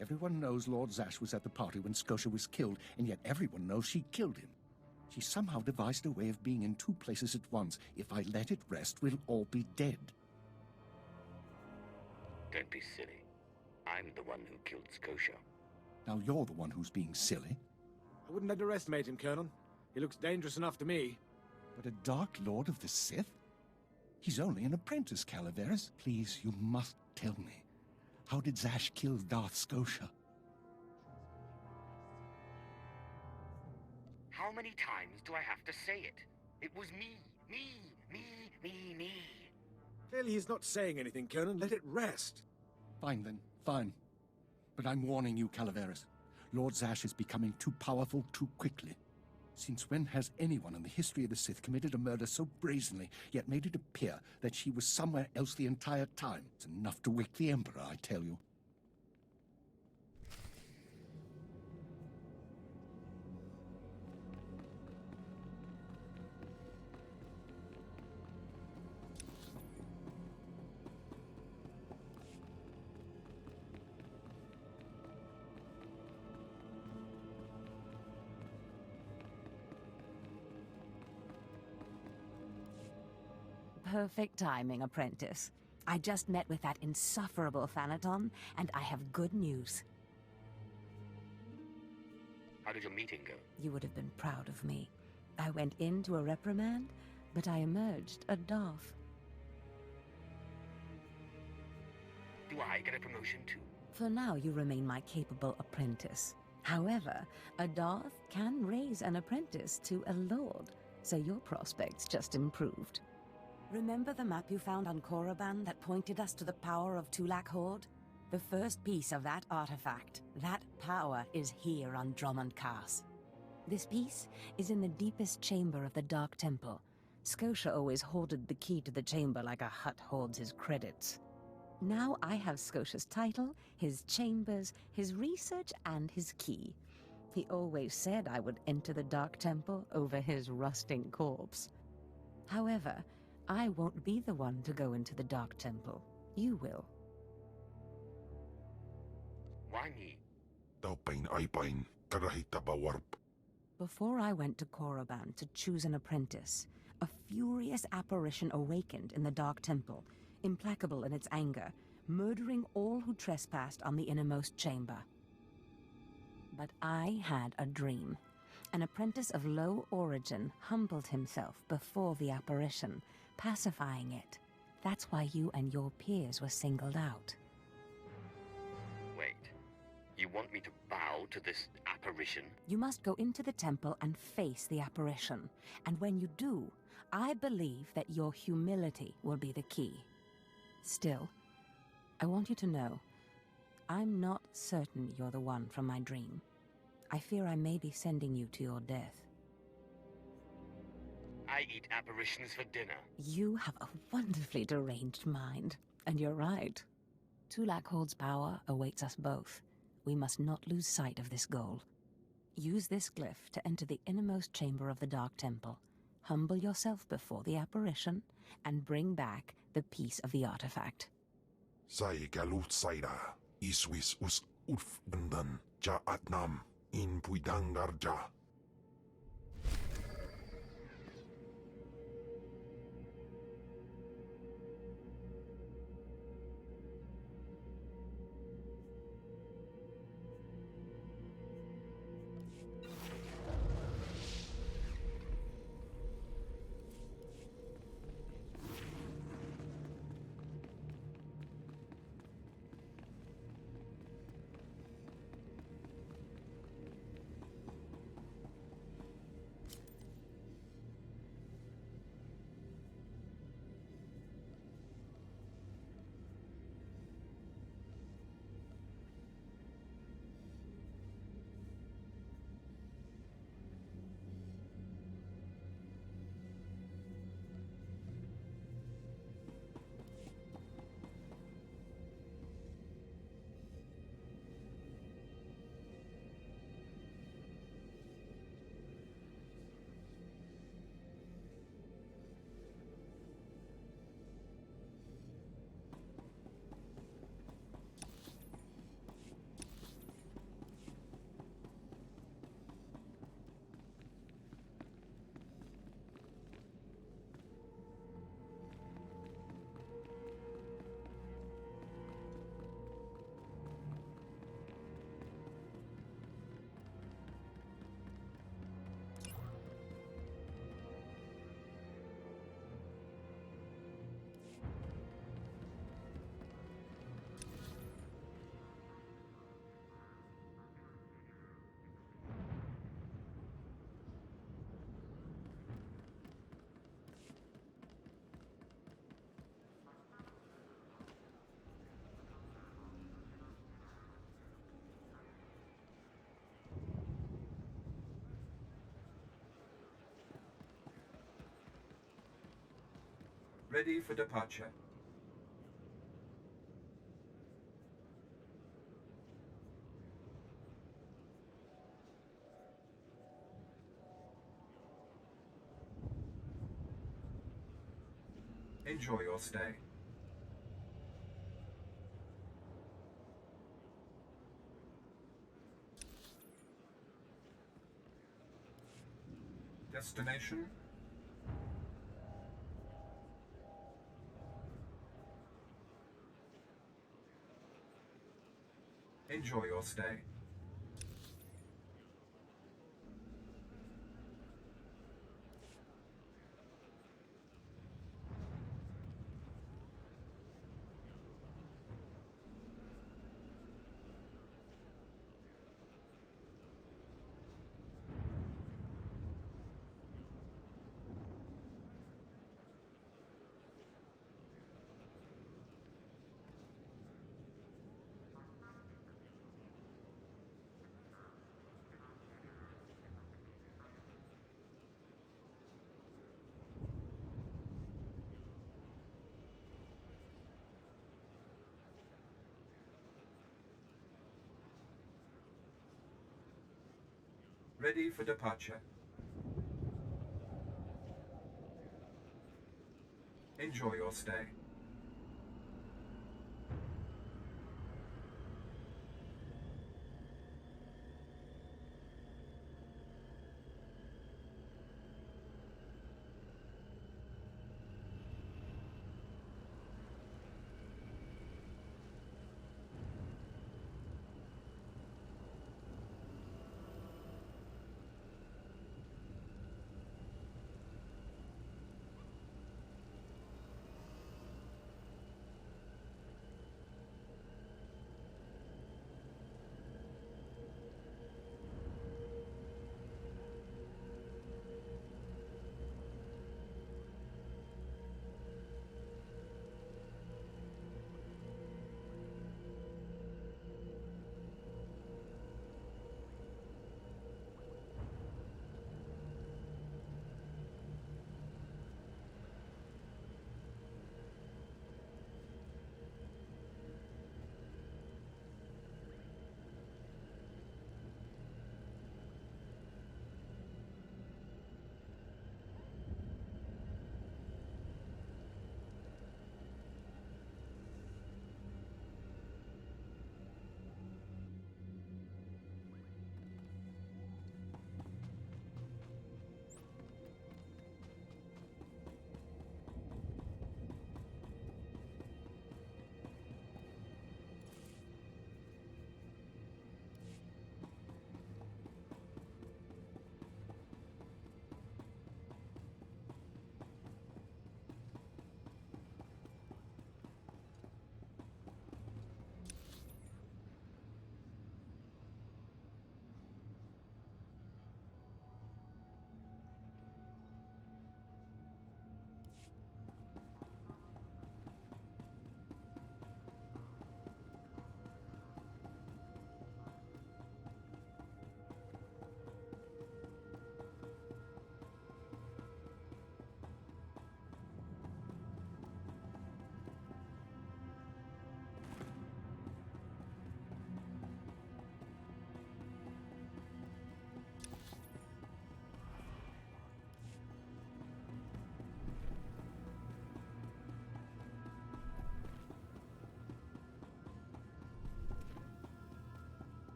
Everyone knows Lord Zash was at the party when Scotia was killed, and yet everyone knows she killed him. She somehow devised a way of being in two places at once. If I let it rest, we'll all be dead.
Don't be silly. I'm the one who killed Scotia.
Now you're the one who's being silly.
I wouldn't underestimate him, Colonel. He looks dangerous enough to me.
But a Dark Lord of the Sith? He's only an apprentice, Calaveras. Please, you must tell me. How did Zash kill Darth Scotia?
How many times do I have to say it? It was me.
Clearly he's not saying anything, Colonel. Let it rest.
Fine then, fine. But I'm warning you, Calaveras.
Lord Zash is becoming too powerful too quickly. Since when has anyone in the history of the Sith committed a murder so brazenly, yet made it appear that she was somewhere else the entire time? It's enough to wake the Emperor, I tell you.
Perfect timing, apprentice. I just met with that insufferable Thanaton, and I have good news.
How did your meeting go?
You would have been proud of me. I went into a reprimand, but I emerged a Darth.
Do I get a promotion too?
For now, you remain my capable apprentice. However, a Darth can raise an apprentice to a lord, so your prospects just improved. Remember the map you found on Korriban that pointed us to the power of Tulak Horde? The first piece of that artifact, that power, is here on Drummond Cast. This piece is in the deepest chamber of the Dark Temple. Scotia always hoarded the key to the chamber like a Hutt hoards his credits. Now I have Scotia's title, his chambers, his research, and his key. He always said I would enter the Dark Temple over his rusting corpse. However, I won't be the one to go into the Dark Temple. You will.
Why me?
Before I went to Korriban to choose an apprentice, a furious apparition awakened in the Dark Temple, implacable in its anger, murdering all who trespassed on the innermost chamber. But I had a dream. An apprentice of low origin humbled himself before the apparition, pacifying it. That's why you and your peers were singled out.
Wait, you want me to bow to this apparition?
You must go into the temple and face the apparition. And when you do, I believe that your humility will be the key. Still, I want you to know, I'm not certain you're the one from my dream. I fear I may be sending you to your death.
I eat apparitions for dinner.
You have a wonderfully deranged mind, and you're right. Tulak Horde's power awaits us both. We must not lose sight of this goal. Use this glyph to enter the innermost chamber of the Dark Temple. Humble yourself before the apparition, and bring back the piece of the artifact.
Sai galut saira, iswis us ulf bundan, ja atnam, in puidangarja.
Ready for departure. Enjoy your stay. Destination? Enjoy your stay. Ready for departure. Enjoy your stay.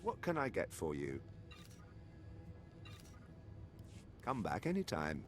What can I get for you? Come back anytime.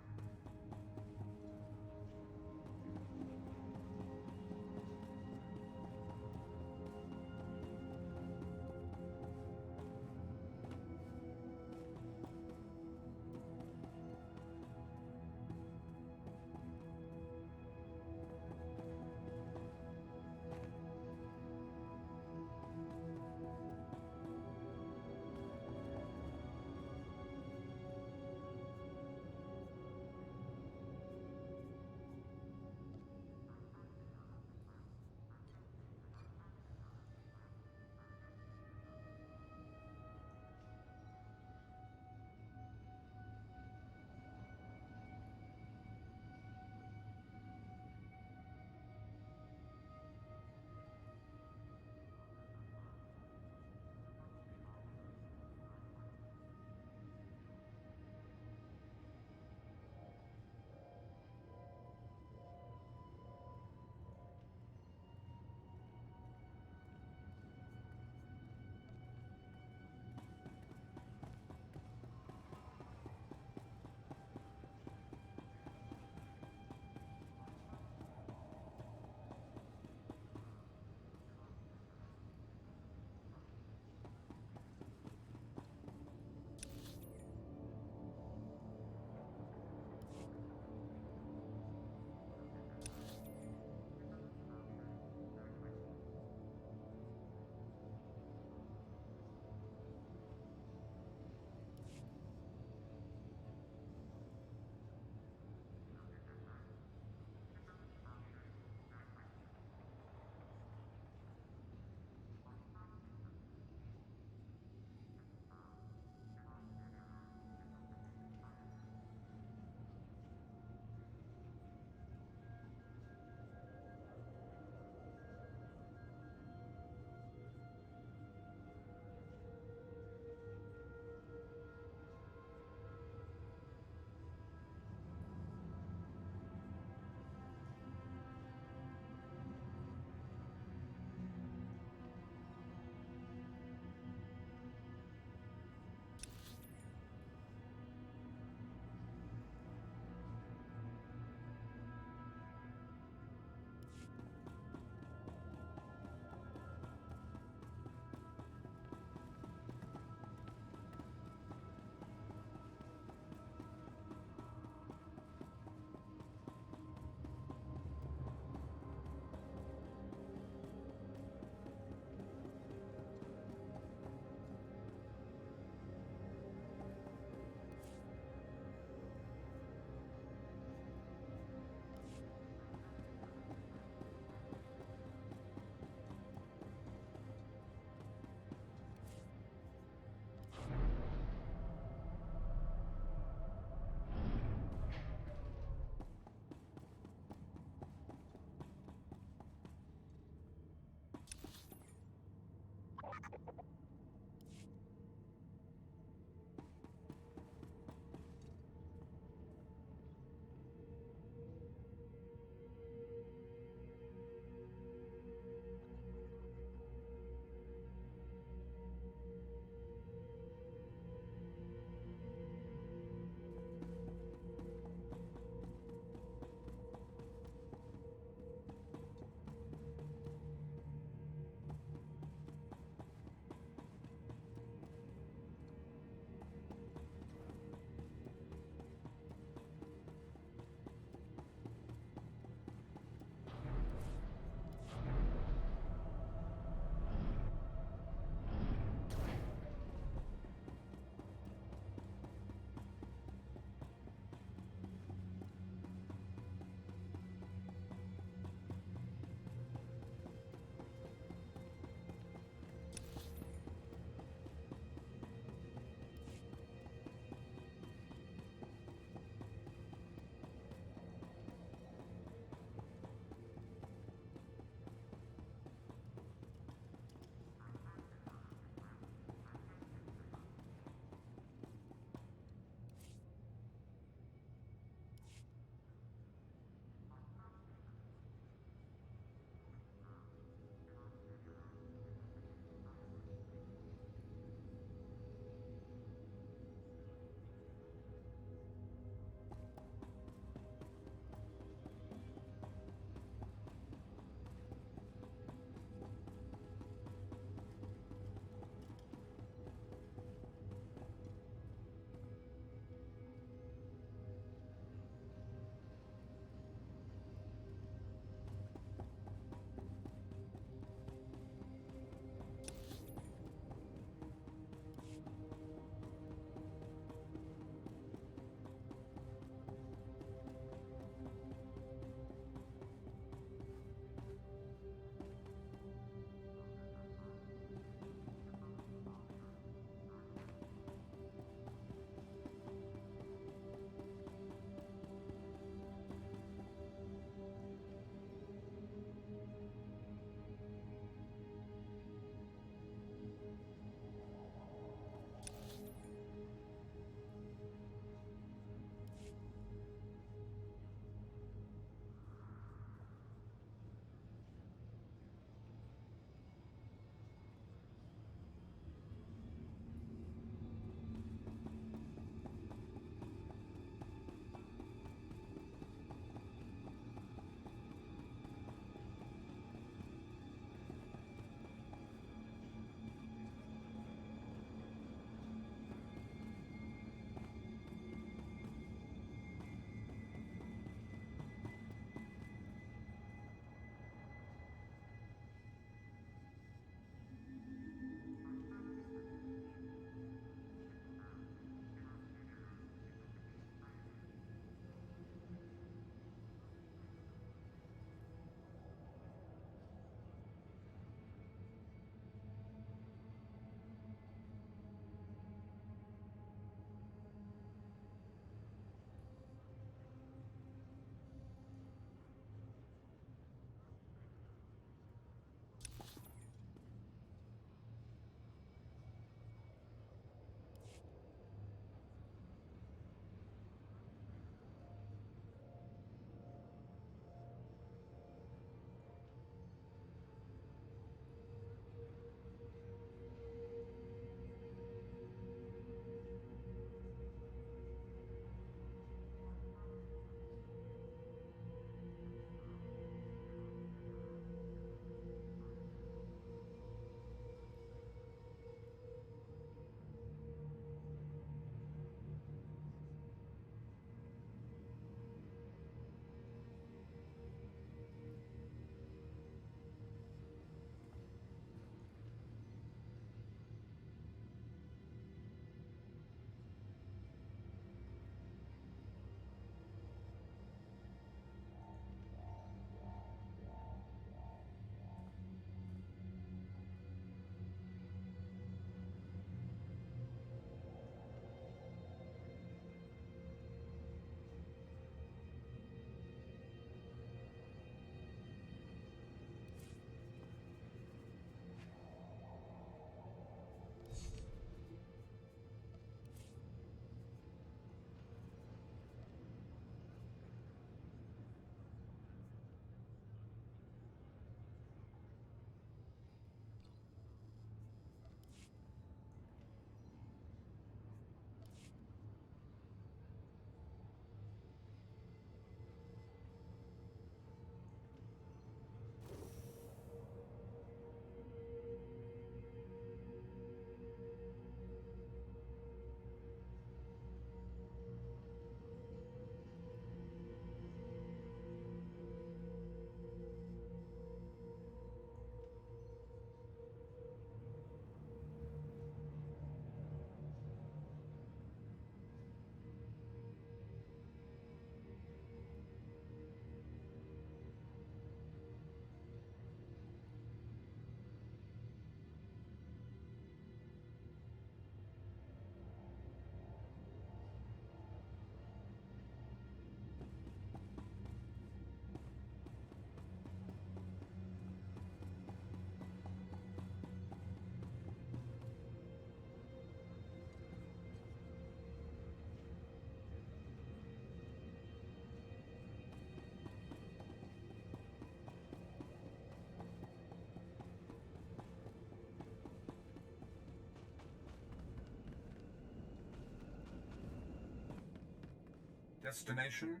Destination?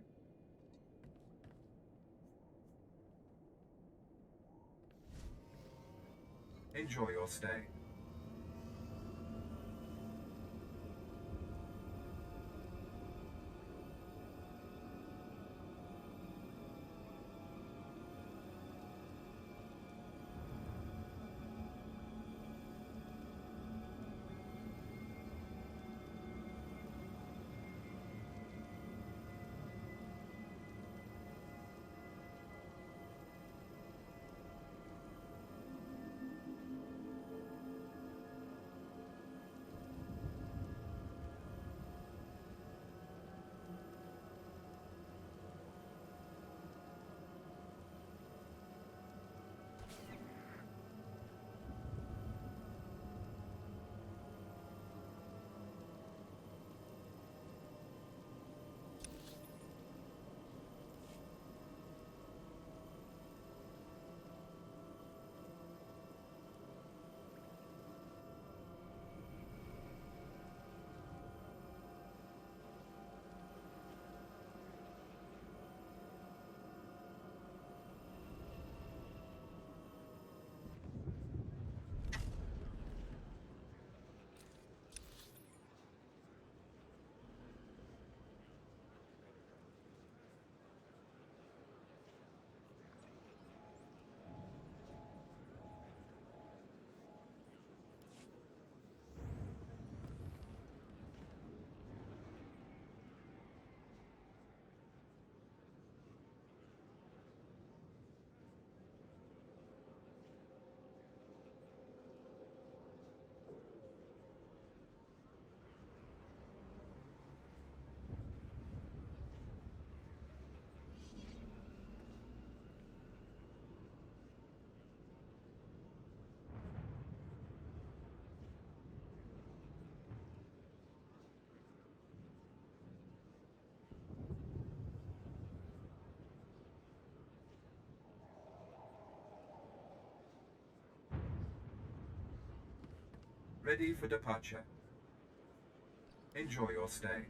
Enjoy your stay. Ready for departure. Enjoy your stay.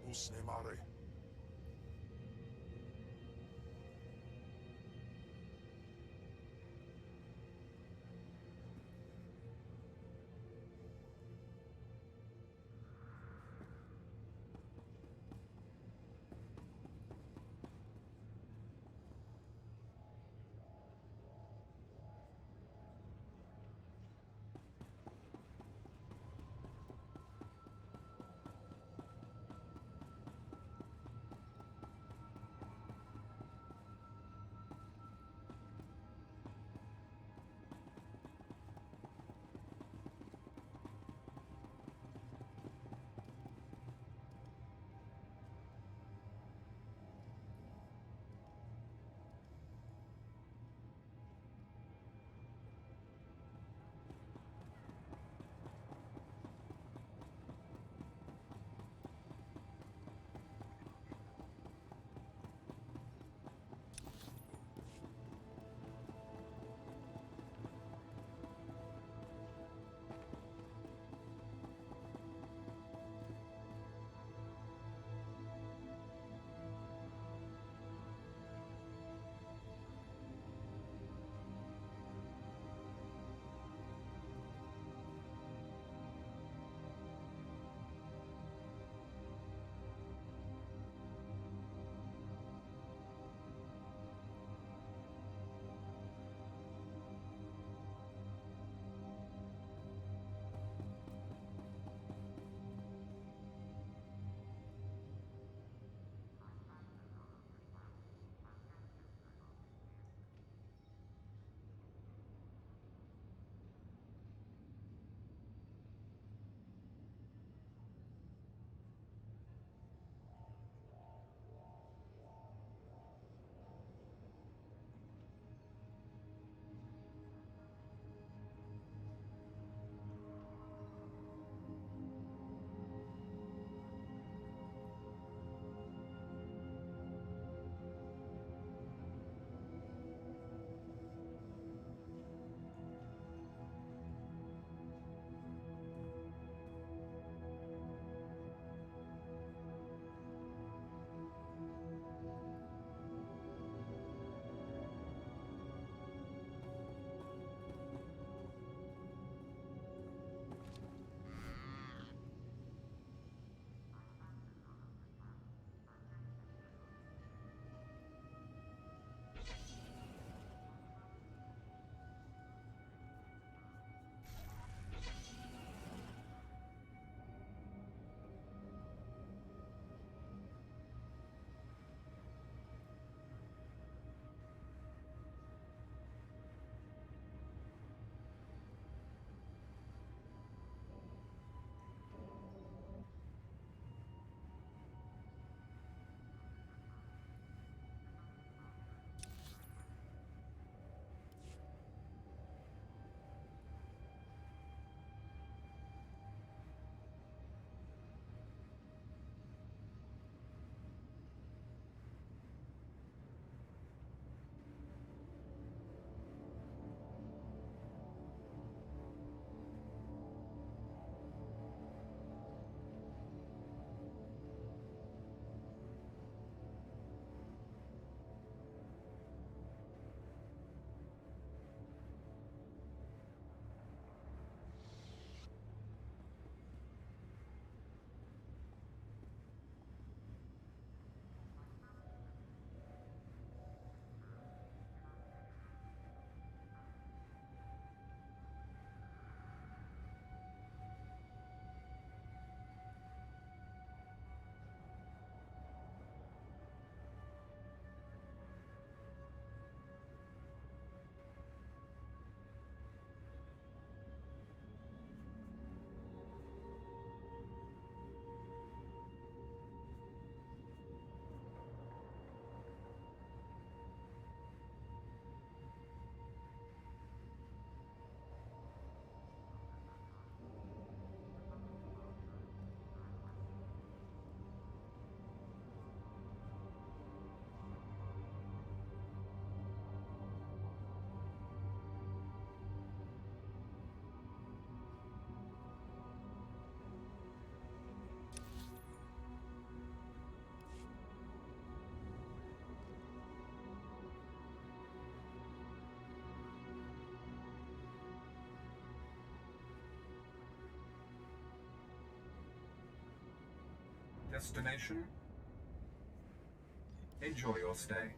Usnemare.
Destination? Enjoy your stay.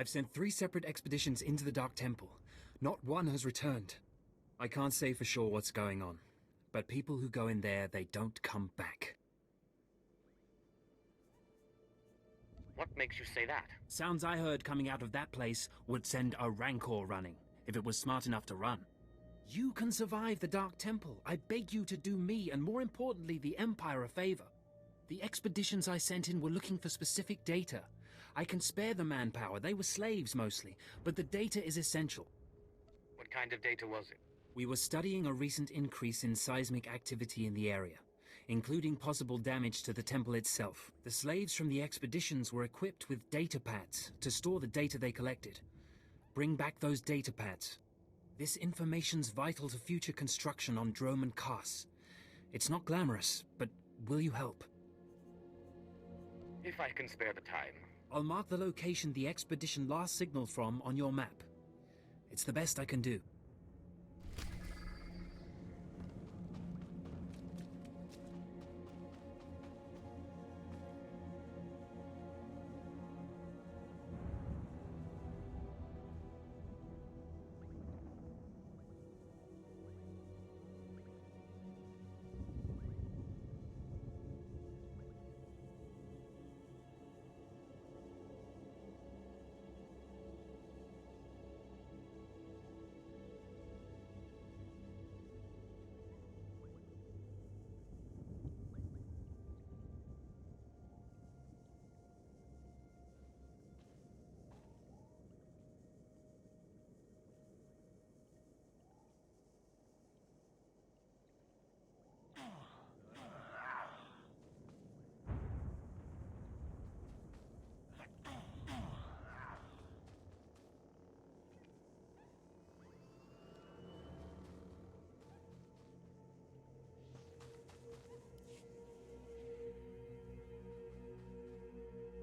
I've sent 3 separate expeditions into the Dark Temple. Not one has returned. I can't say for sure what's going on, but people who go in there, they don't come back.
What makes you say that?
Sounds I heard coming out of that place would send a Rancor running, if it was smart enough to run. You can survive the Dark Temple. I beg you to do me, and more importantly, the Empire a favor. The expeditions I sent in were looking for specific data. I can spare the manpower, they were slaves mostly, but the data is essential.
What kind of data was it?
We were studying a recent increase in seismic activity in the area, including possible damage to the temple itself. The slaves from the expeditions were equipped with data pads to store the data they collected. Bring back those data pads. This information's vital to future construction on Drome and Kars. It's not glamorous, but will you help?
If I can spare the time.
I'll mark the location the expedition last signaled from on your map. It's the best I can do.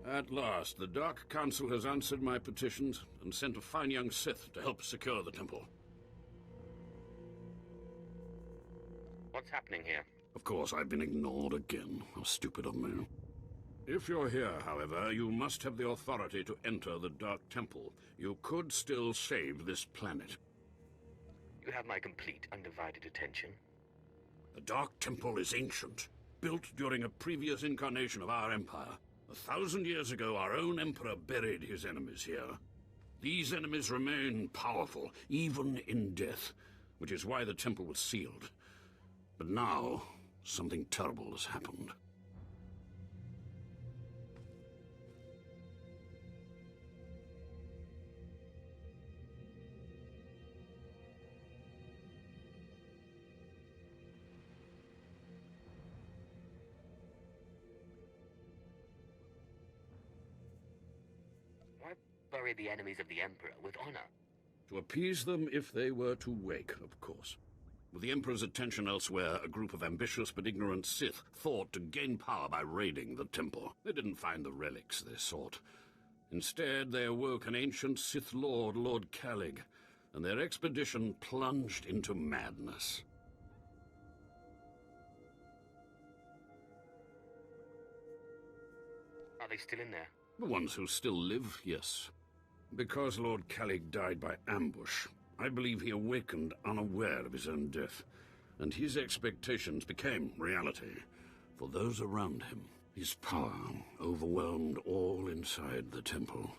At last, the Dark Council has answered my petitions and sent a fine young Sith to help secure the temple.
What's happening here?
Of course, I've been ignored again. How stupid of me. If you're here, however, you must have the authority to enter the Dark Temple. You could still save this planet.
You have my complete, undivided attention.
The Dark Temple is ancient, built during a previous incarnation of our empire. 1,000 years ago, our own emperor buried his enemies here. These enemies remain powerful, even in death, which is why the temple was sealed. But now, something terrible has happened.
Why bury the enemies of the Emperor with honor?
To appease them if they were to wake, of course. With the Emperor's attention elsewhere, a group of ambitious but ignorant Sith thought to gain power by raiding the temple. They didn't find the relics they sought. Instead, they awoke an ancient Sith Lord, Lord Calig, and their expedition plunged into madness.
Are they still in there?
The ones who still live, yes. Because Lord Calig died by ambush, I believe he awakened unaware of his own death, and his expectations became reality for those around him. His power overwhelmed all inside the temple,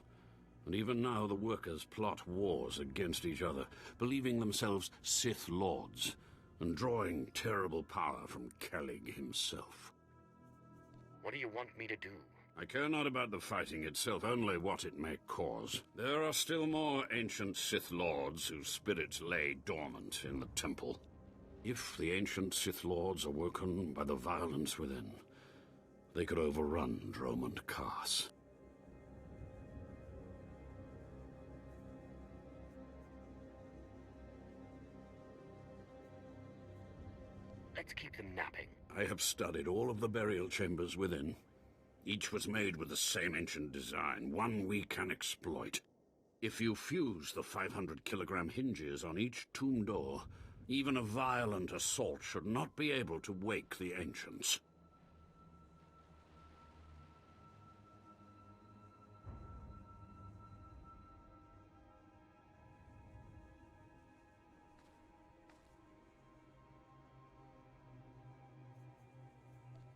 and even now the workers plot wars against each other, believing themselves Sith Lords, and drawing terrible power from Calig himself.
What do you want me to do?
I care not about the fighting itself, only what it may cause. There are still more ancient Sith Lords whose spirits lay dormant in the temple. If the ancient Sith Lords are woken by the violence within, they could overrun Dromund Kaas.
Let's keep them napping.
I have studied all of the burial chambers within. Each was made with the same ancient design, one we can exploit. If you fuse the 500-kilogram hinges on each tomb door, even a violent assault should not be able to wake the ancients.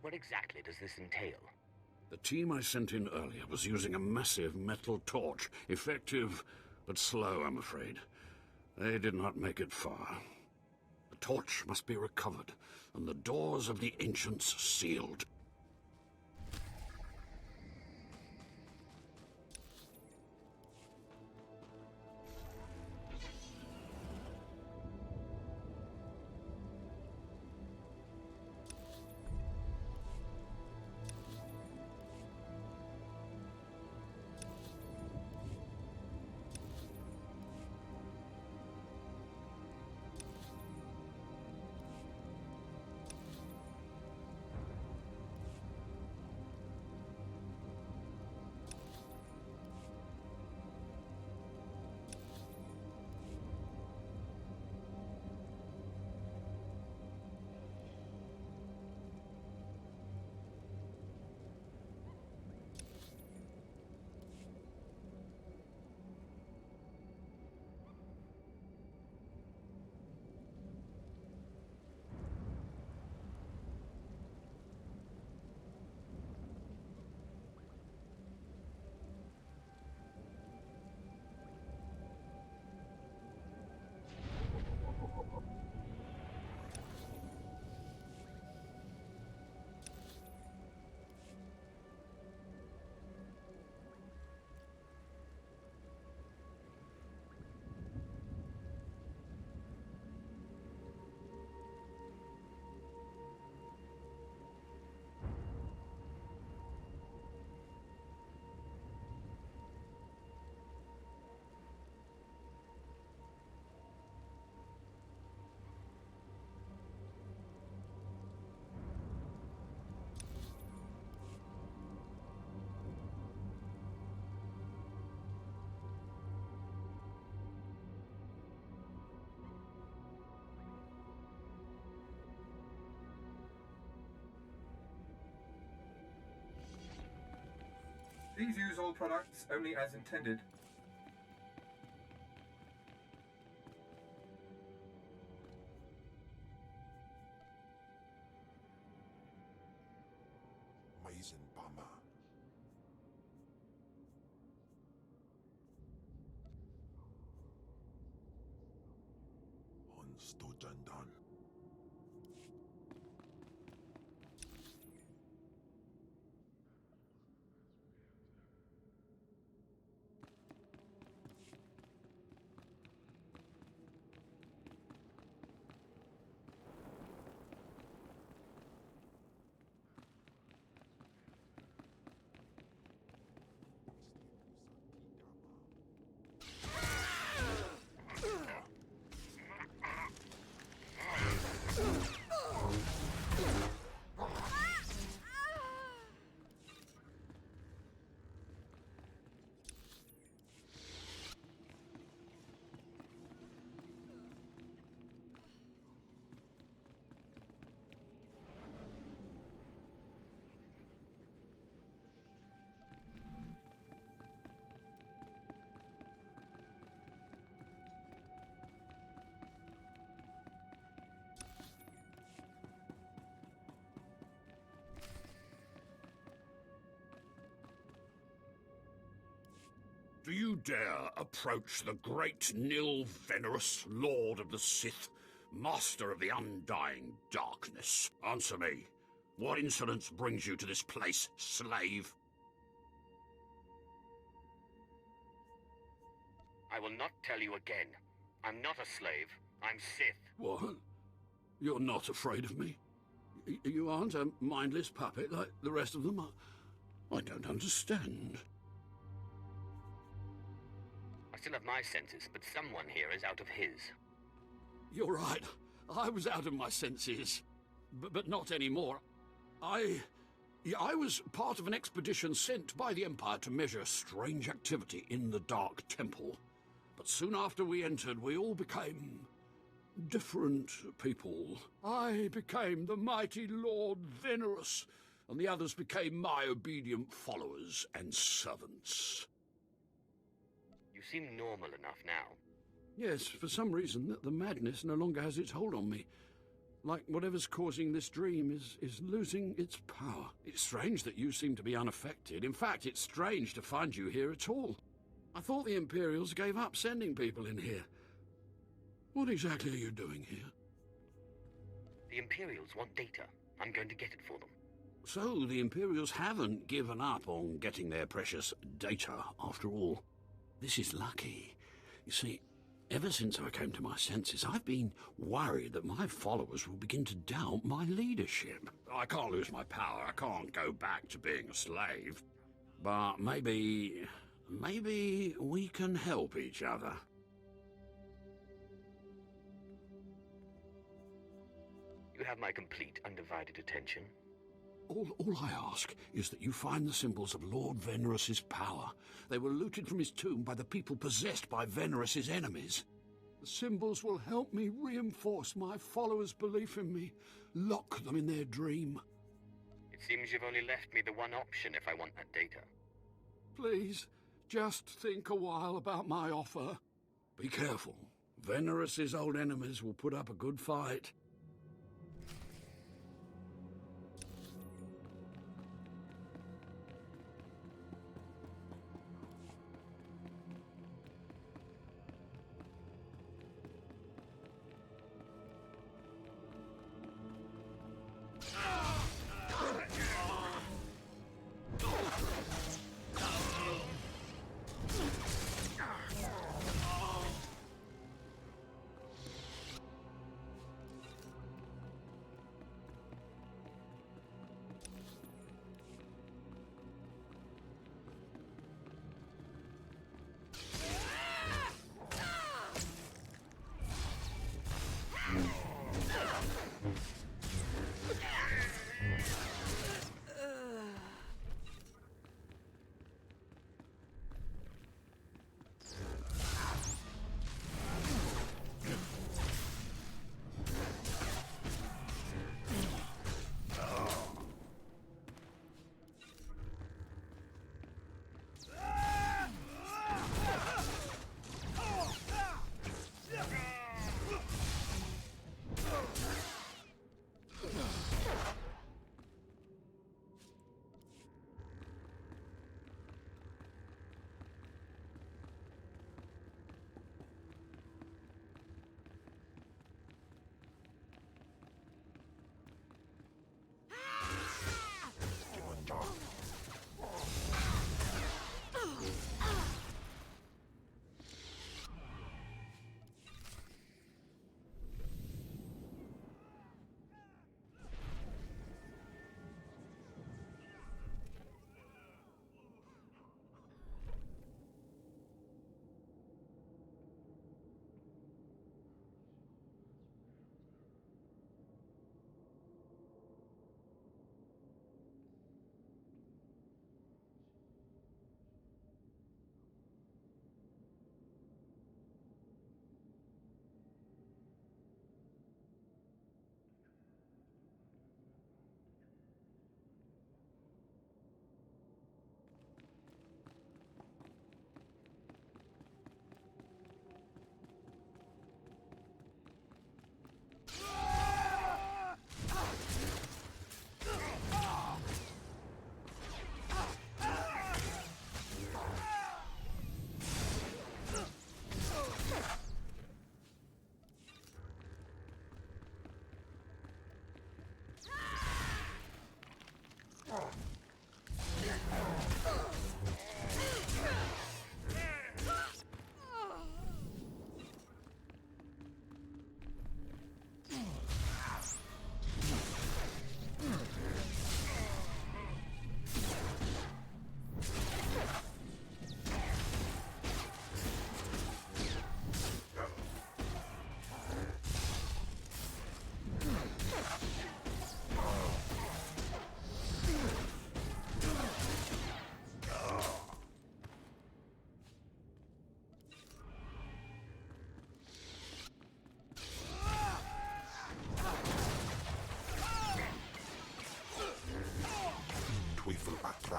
What exactly does this entail?
The team I sent in earlier was using a massive metal torch. Effective, but slow, I'm afraid. They did not make it far. The torch must be recovered, and the doors of the ancients sealed.
Please use all products only as intended.
Maisenbama. Honstojandan.
Do you dare approach the great Nil Venerus, Lord of the Sith, Master of the Undying Darkness? Answer me. What insolence brings you to this place, slave?
I will not tell you again. I'm not a slave. I'm Sith.
What? You're not afraid of me? You aren't a mindless puppet like the rest of them? I don't understand.
I still have my senses, but someone here is out of his.
You're right. I was out of my senses. But not anymore. I was part of an expedition sent by the Empire to measure strange activity in the Dark Temple. But soon after we entered, we all became different people. I became the mighty Lord Venerus, and the others became my obedient followers and servants.
You seem normal enough now.
Yes, for some reason, the madness no longer has its hold on me. Like whatever's causing this dream is losing its power. It's strange that you seem to be unaffected. In fact, it's strange to find you here at all. I thought the Imperials gave up sending people in here. What exactly are you doing here?
The Imperials want data. I'm going to get it for them.
So, the Imperials haven't given up on getting their precious data, after all. This is lucky. You see, ever since I came to my senses, I've been worried that my followers will begin to doubt my leadership. I can't lose my power. I can't go back to being a slave. But maybe we can help each other.
You have my complete, undivided attention.
All I ask is that you find the symbols of Lord Venerus's power. They were looted from his tomb by the people possessed by Venerus's enemies. The symbols will help me reinforce my followers' belief in me, lock them in their dream.
It seems you've only left me the one option if I want that data.
Please, just think a while about my offer. Be careful. Venerus's old enemies will put up a good fight.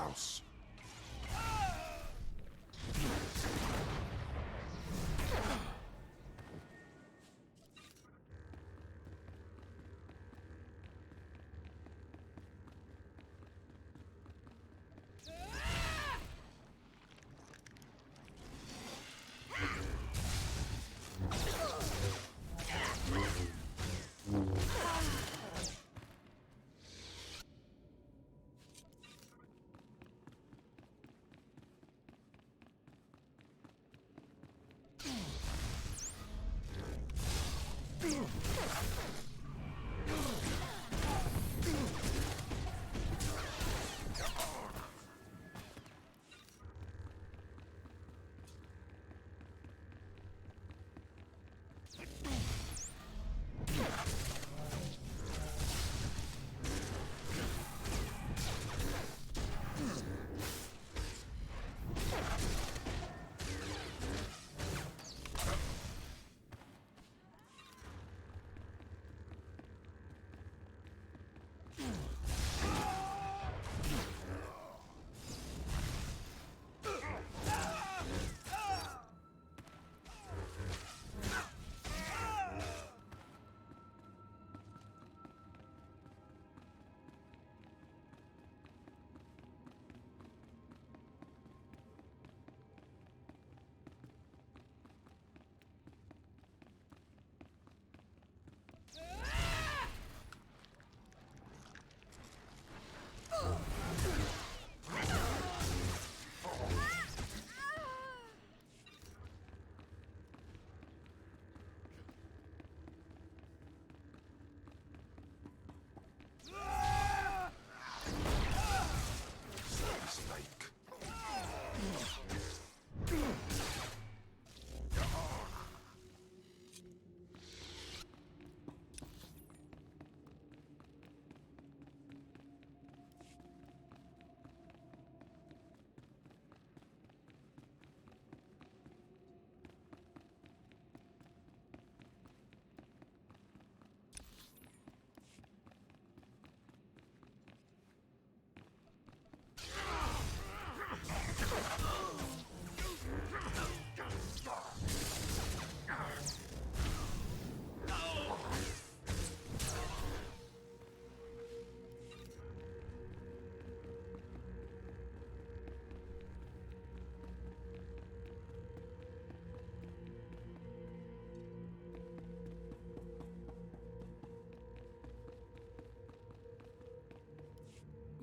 house.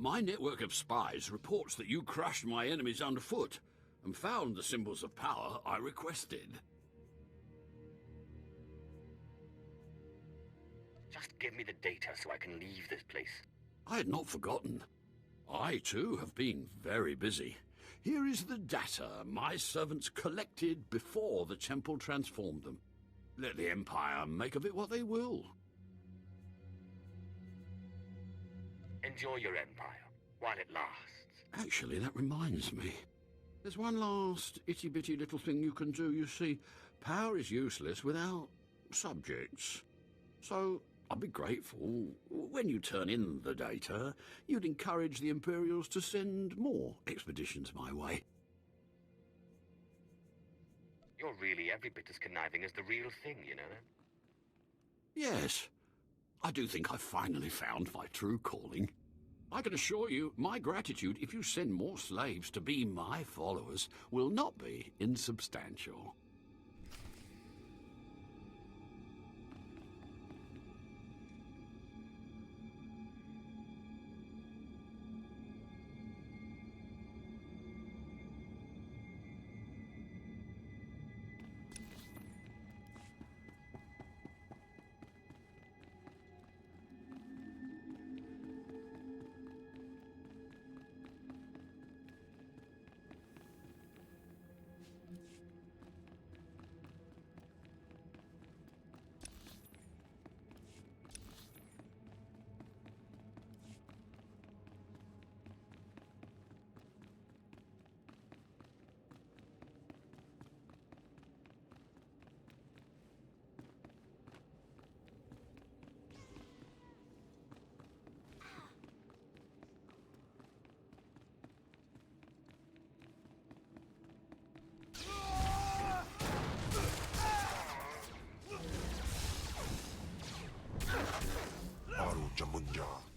My network of spies reports that you crushed my enemies underfoot and found the symbols of power I requested.
Just give me the data so I can leave this place.
I had not forgotten. I, too, have been very busy. Here is the data my servants collected before the temple transformed them. Let the Empire make of it what they will.
Enjoy your empire, while it lasts.
Actually, that reminds me. There's one last itty-bitty little thing you can do. You see, power is useless without subjects. So, I'd be grateful, when you turn in the data, you'd encourage the Imperials to send more expeditions my way.
You're really every bit as conniving as the real thing, you know?
Yes. I do think I've finally found my true calling. I can assure you, my gratitude if you send more slaves to be my followers will not be insubstantial.
Darja.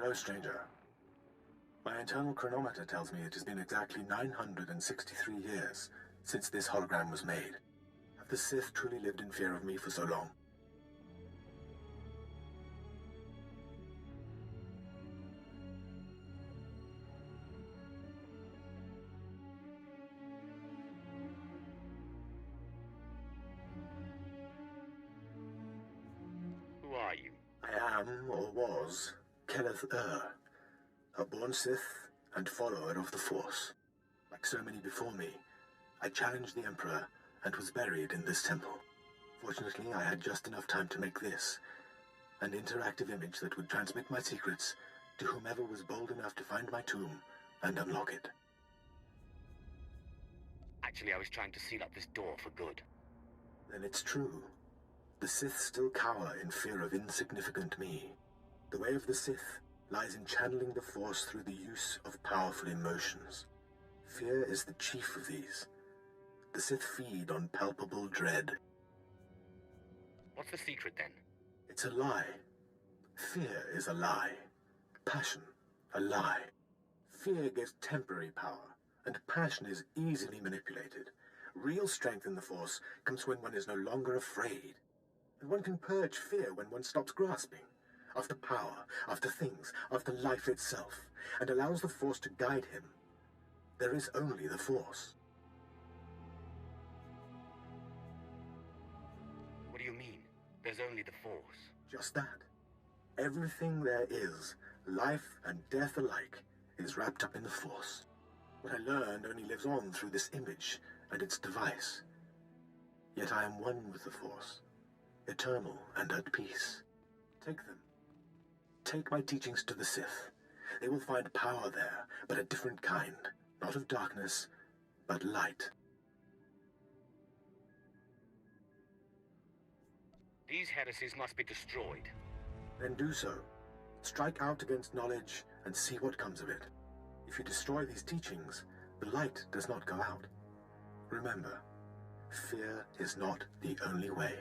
Hello, stranger. My internal chronometer tells me it has been exactly 963 years since this hologram was made. Have the Sith truly lived in fear of me for so long?
Who are you?
I am, or was, Kenneth a born Sith and follower of the Force. Like so many before me, I challenged the Emperor and was buried in this temple. Fortunately, I had just enough time to make this, an interactive image that would transmit my secrets to whomever was bold enough to find my tomb and unlock it.
Actually, I was trying to seal up this door for good.
Then it's true. The Sith still cower in fear of insignificant me. The way of the Sith lies in channeling the Force through the use of powerful emotions. Fear is the chief of these. The Sith feed on palpable dread.
What's the secret, then?
It's a lie. Fear is a lie. Passion, a lie. Fear gives temporary power, and passion is easily manipulated. Real strength in the Force comes when one is no longer afraid. And one can purge fear when one stops grasping after power, after things, after life itself, and allows the Force to guide him. There is only the Force.
What do you mean? There's only the Force.
Just that. Everything there is, life and death alike, is wrapped up in the Force. What I learned only lives on through this image and its device. Yet I am one with the Force, eternal and at peace. Take them. Take my teachings to the Sith. They will find power there, but a different kind. Not of darkness, but light.
These heresies must be destroyed.
Then do so. Strike out against knowledge and see what comes of it. If you destroy these teachings, the light does not go out. Remember, fear is not the only way.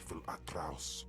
Stifel atraus.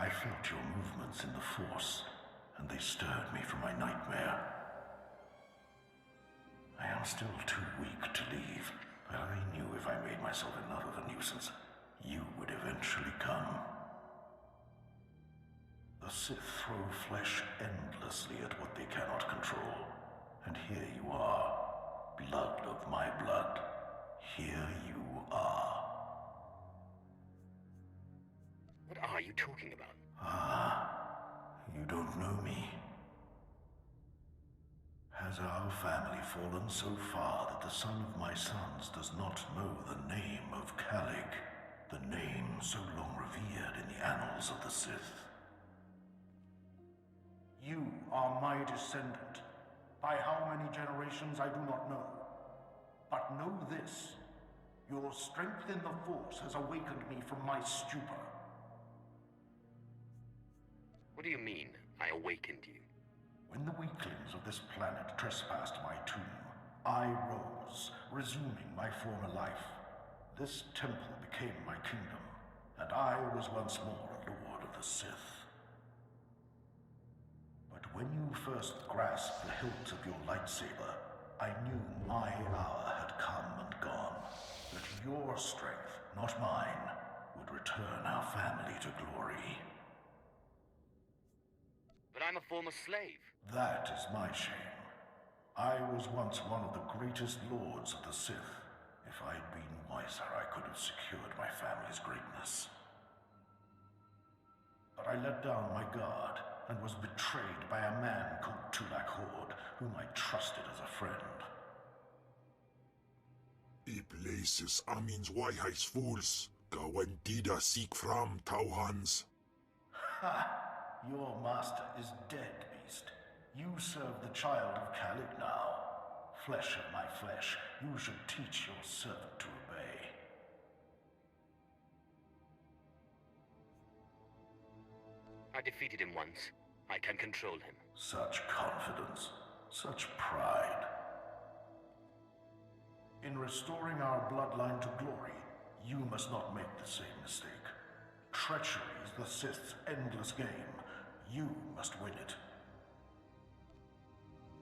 I felt your movements in the Force, and they stirred me from my nightmare. I am still too weak to leave, but I knew if I made myself enough of a nuisance, you would eventually come. The Sith throw flesh endlessly at what they cannot control. And here you are, blood of my blood. Here you are.
What are you talking about?
You don't know me. Has our family fallen so far that the son of my sons does not know the name of Calig, the name so long revered in the annals of the Sith?
You are my descendant. By how many generations I do not know. But know this, your strength in the Force has awakened me from my stupor.
What do you mean, I awakened you?
When the weaklings of this planet trespassed my tomb, I rose, resuming my former life. This temple became my kingdom, and I was once more a lord of the Sith. But when you first grasped the hilt of your lightsaber, I knew my hour had come and gone. That your strength, not mine, would return our family to glory.
But I'm a former slave.
That is my shame. I was once one of the greatest lords of the Sith. If I'd been wiser, I could have secured my family's greatness. But I let down my guard and was betrayed by a man called Tulak Hord, whom I trusted as a friend.
Places Amin's Waiheis fools, Gawantida seek from Tauhans.
Ha! Your master is dead, beast. You serve the child of Calig now. Flesh of my flesh, you should teach your servant to obey.
I defeated him once. I can control him.
Such confidence, such pride. In restoring our bloodline to glory, you must not make the same mistake. Treachery is the Sith's endless game. You must win it.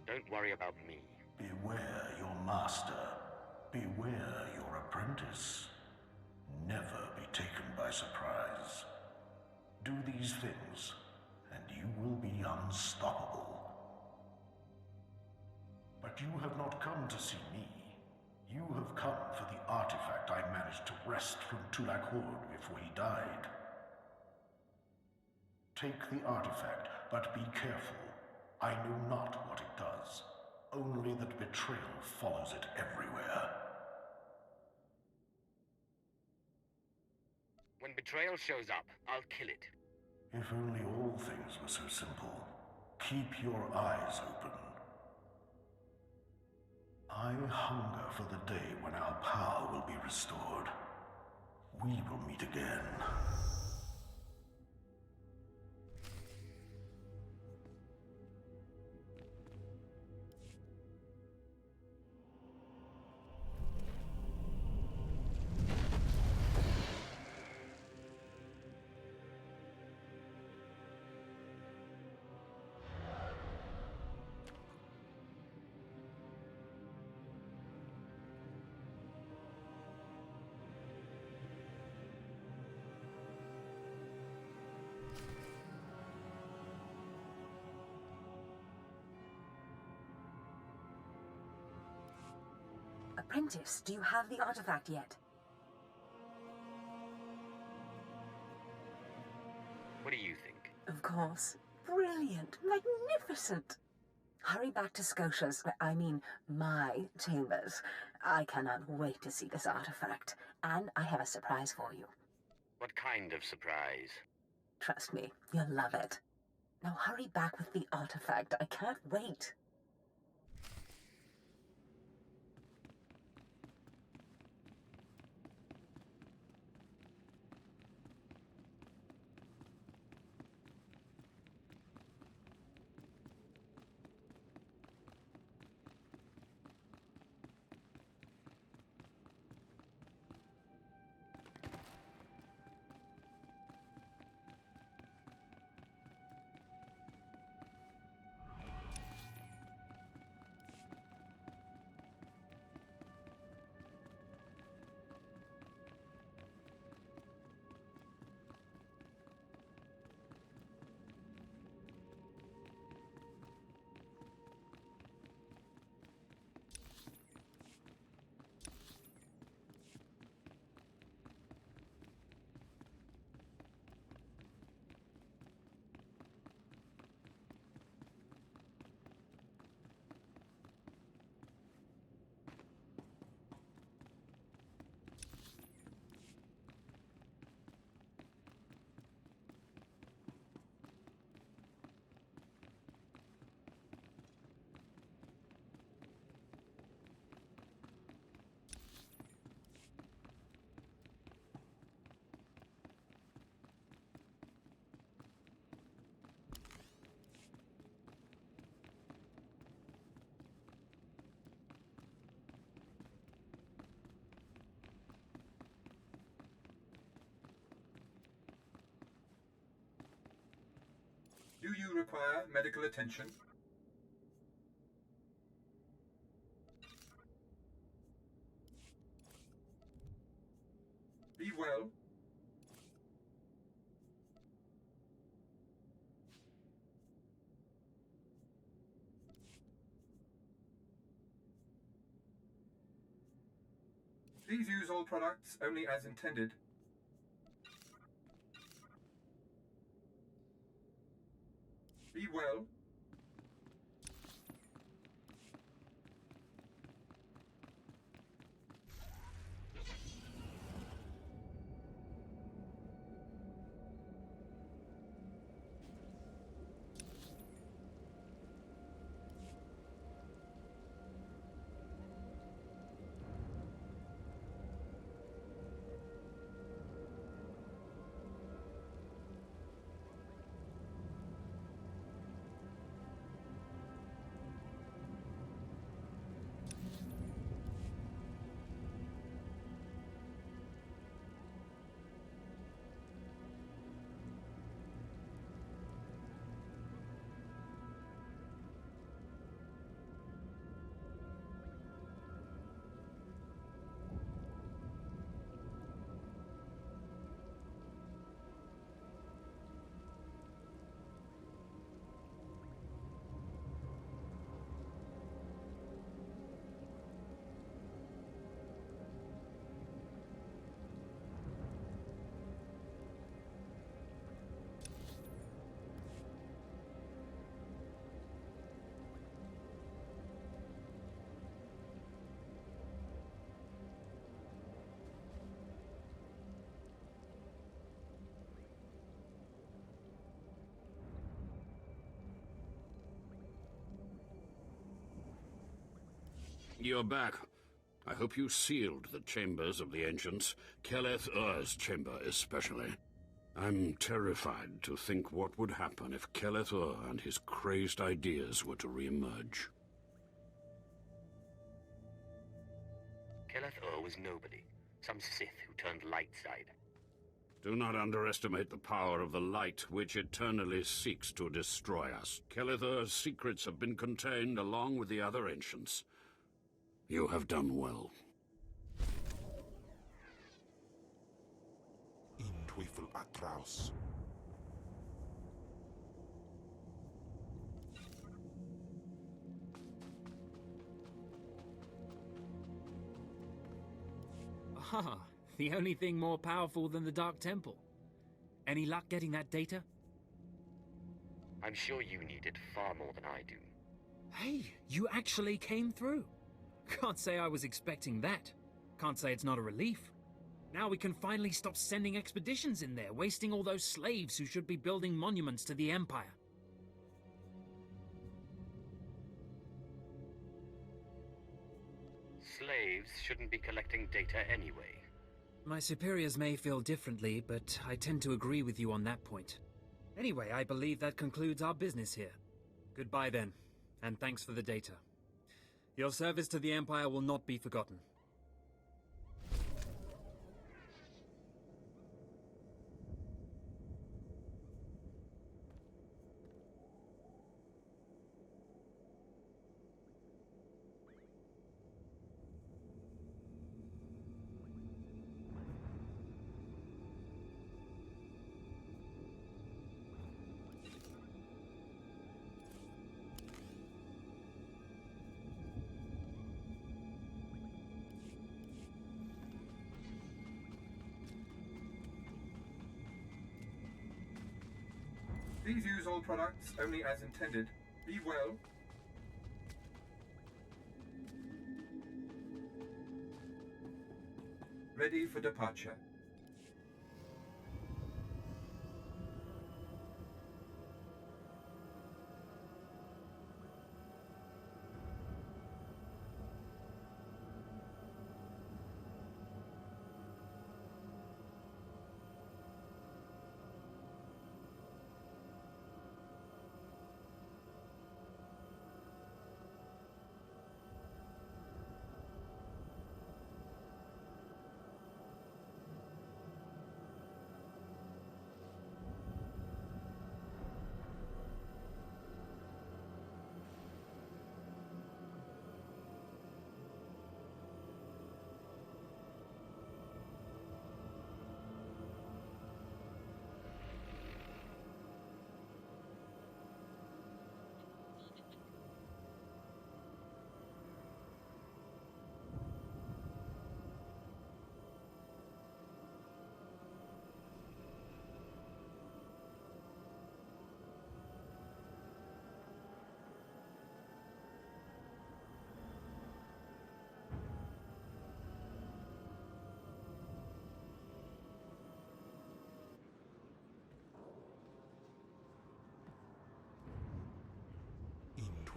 Don't worry about me.
Beware your master. Beware your apprentice. Never be taken by surprise. Do these things, and you will be unstoppable. But you have not come to see me. You have come for the artifact I managed to wrest from Tulak Hord before he died. Take the artifact, but be careful. I know not what it does. Only that betrayal follows it everywhere.
When betrayal shows up, I'll kill it.
If only all things were so simple. Keep your eyes open. I hunger for the day when our power will be restored. We will meet again.
Apprentice, do you have the artifact yet?
What do you think?
Of course. Brilliant. Magnificent. Hurry back to Scotia's, my chambers. I cannot wait to see this artifact. And I have a surprise for you.
What kind of surprise?
Trust me, you'll love it. Now hurry back with the artifact. I can't wait.
Do you require medical attention? Be well. Please use all products only as intended. Be well.
You're back. I hope you sealed the chambers of the ancients, Keleth-Ur's chamber especially. I'm terrified to think what would happen if Keleth-Ur and his crazed ideas were to re-emerge.
Keleth-Ur was nobody. Some Sith who turned light side.
Do not underestimate the power of the light which eternally seeks to destroy us. Keleth-Ur's secrets have been contained along with the other ancients. You have done well.
In Teufel atraus.
Ah, the only thing more powerful than the Dark Temple. Any luck getting that data?
I'm sure you need it far more than I do.
Hey, you actually came through. Can't say I was expecting that. Can't say it's not a relief. Now we can finally stop sending expeditions in there, wasting all those slaves who should be building monuments to the Empire.
Slaves shouldn't be collecting data anyway.
My superiors may feel differently, but I tend to agree with you on that point. Anyway, I believe that concludes our business here. Goodbye then, and thanks for the data. Your service to the Empire will not be forgotten.
Please use all products only as intended. Be well. Ready for departure.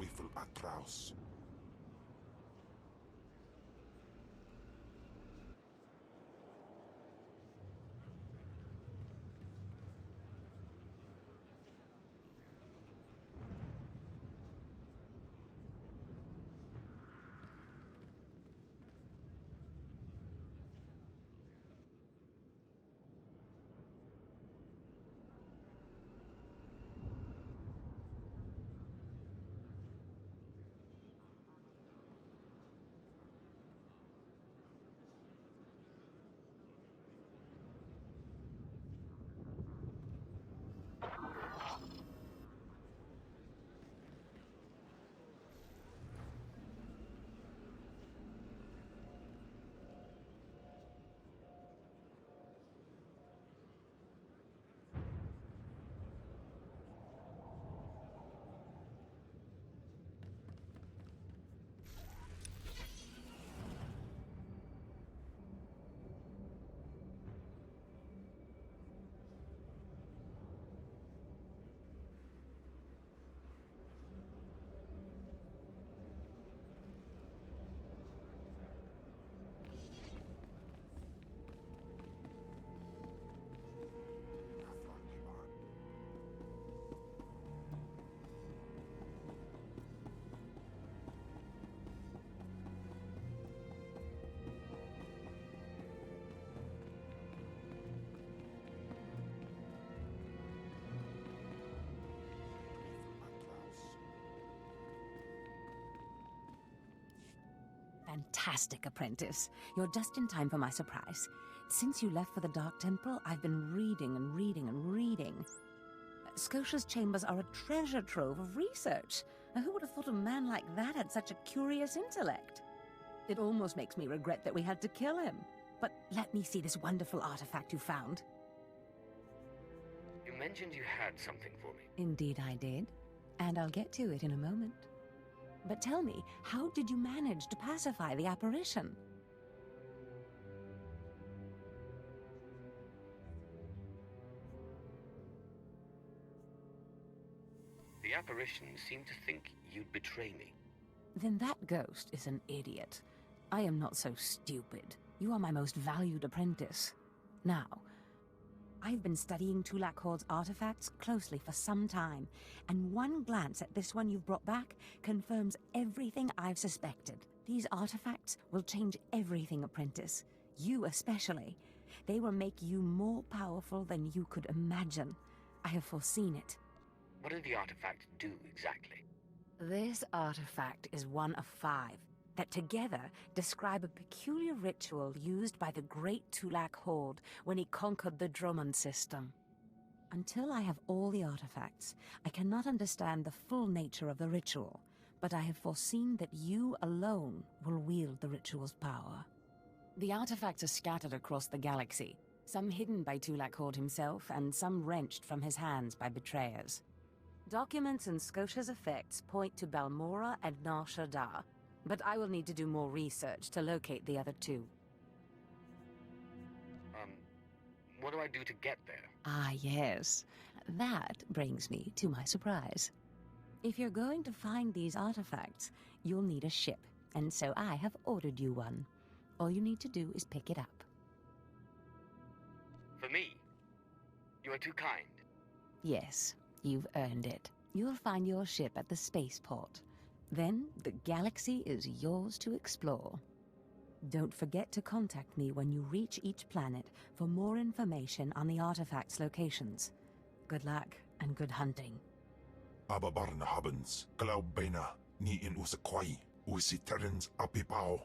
Wiffle Atraus.
Fantastic, apprentice. You're just in time for my surprise. Since you left for the Dark Temple, I've been reading and reading and reading. Scotia's chambers are a treasure trove of research. Now, who would have thought a man like that had such a curious intellect? It almost makes me regret that we had to kill him. But let me see this wonderful artifact you found.
You mentioned you had something for me.
Indeed I did. And I'll get to it in a moment. But tell me, how did you manage to pacify the apparition?
The apparition seemed to think you'd betray me.
Then that ghost is an idiot. I am not so stupid. You are my most valued apprentice. Now, I've been studying Tulak Horde's artifacts closely for some time, and one glance at this one you've brought back confirms everything I've suspected. These artifacts will change everything, apprentice. You especially. They will make you more powerful than you could imagine. I have foreseen it.
What did the artifact do exactly?
This artifact is one of 5 that together describe a peculiar ritual used by the great Tulak Horde when he conquered the Drummond system. Until I have all the artifacts, I cannot understand the full nature of the ritual, but I have foreseen that you alone will wield the ritual's power. The artifacts are scattered across the galaxy, some hidden by Tulak Horde himself, and some wrenched from his hands by betrayers. Documents and Scotia's effects point to Balmora and Nar Shaddaa, but I will need to do more research to locate the other 2.
What do I do to get there?
Ah, yes. That brings me to my surprise. If you're going to find these artifacts, you'll need a ship, and so I have ordered you one. All you need to do is pick it up.
For me? You are too kind.
Yes, you've earned it. You'll find your ship at the spaceport. Then, the galaxy is yours to explore. Don't forget to contact me when you reach each planet for more information on the artifacts' locations. Good luck, and good hunting.
Ababarna habens, Glaubena, ni in usakwai, usiterens apipao.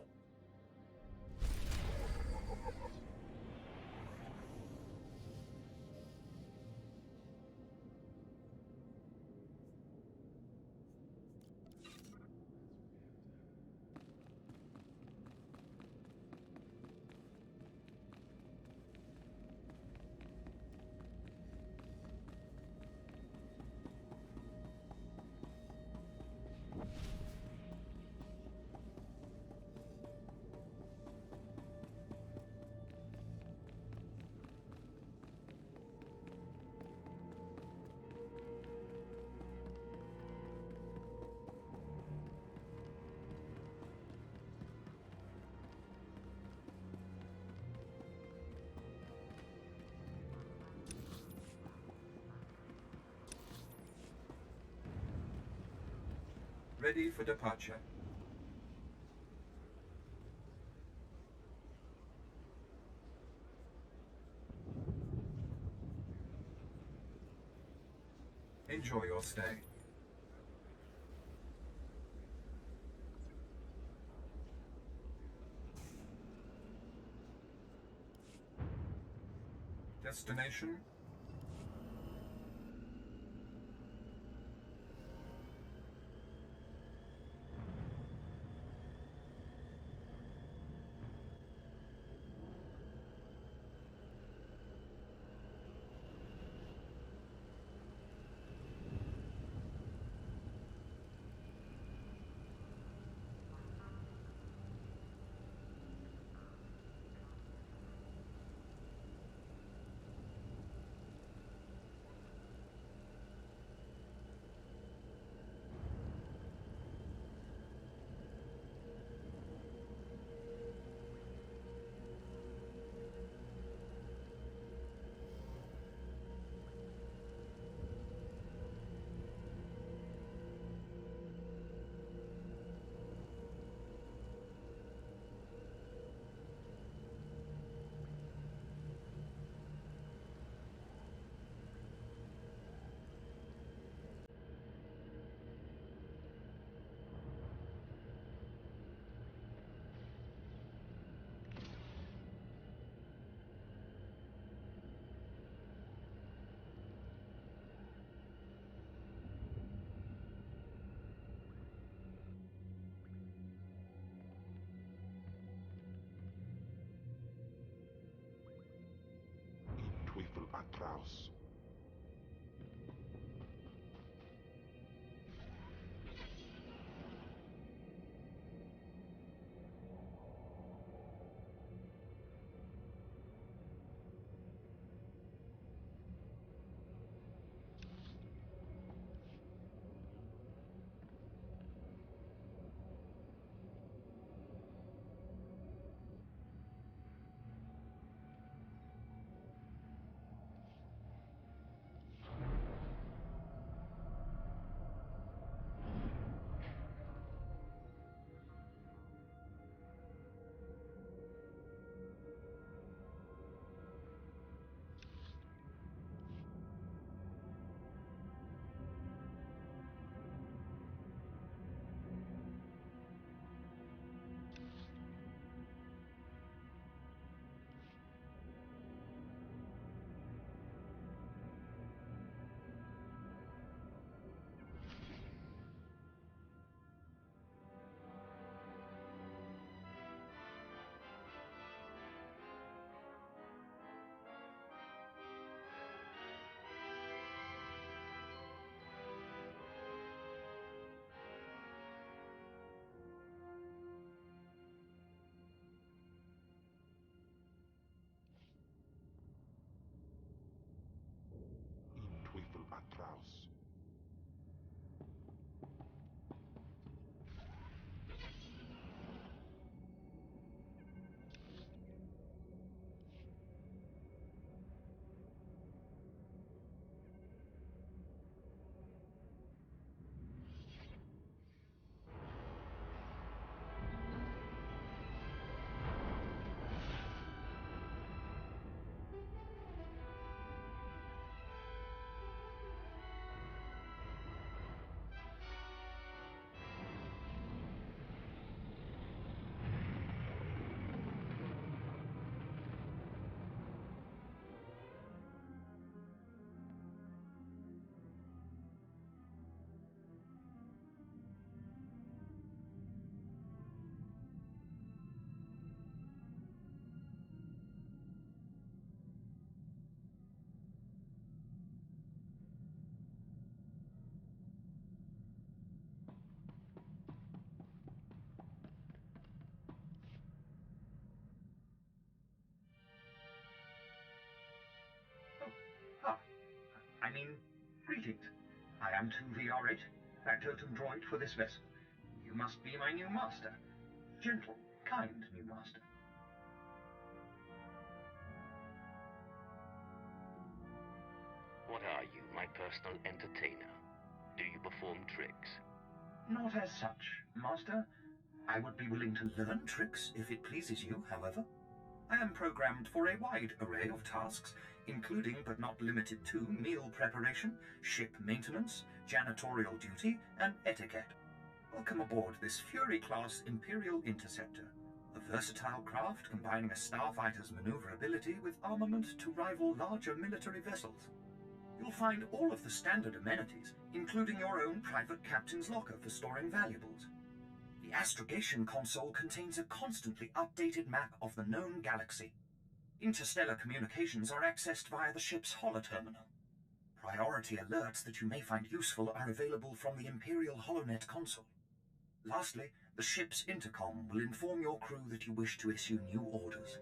Ready for departure. Enjoy your stay. Destination?
Teufel atraus. Teufel atraus.
I mean, greetings. I am 2VR8, factotum droid for this vessel. You must be my new master. Gentle, kind new master.
What are you, my personal entertainer? Do you perform tricks?
Not as such, Master. I would be willing to learn tricks if it pleases you, however. I am programmed for a wide array of tasks, including but not limited to meal preparation, ship maintenance, janitorial duty, and etiquette. Welcome aboard this Fury-class Imperial Interceptor, a versatile craft combining a starfighter's maneuverability with armament to rival larger military vessels. You'll find all of the standard amenities, including your own private captain's locker for storing valuables. The astrogation console contains a constantly updated map of the known galaxy. Interstellar communications are accessed via the ship's holoterminal. Priority alerts that you may find useful are available from the Imperial HoloNet console. Lastly, the ship's intercom will inform your crew that you wish to issue new orders.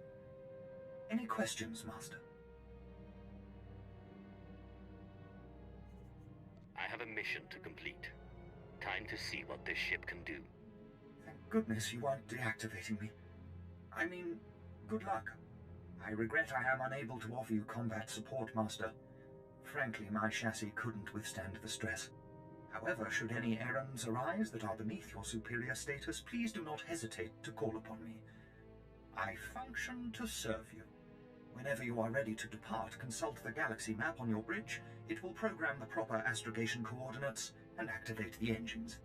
Any questions, Master?
I have a mission to complete. Time to see what this ship can do.
Thank goodness you aren't deactivating me. I mean, good luck. I regret I am unable to offer you combat support, Master. Frankly, my chassis couldn't withstand the stress. However, should any errands arise that are beneath your superior status, please do not hesitate to call upon me. I function to serve you. Whenever you are ready to depart, consult the galaxy map on your bridge. It will program the proper astrogation coordinates and activate the engines.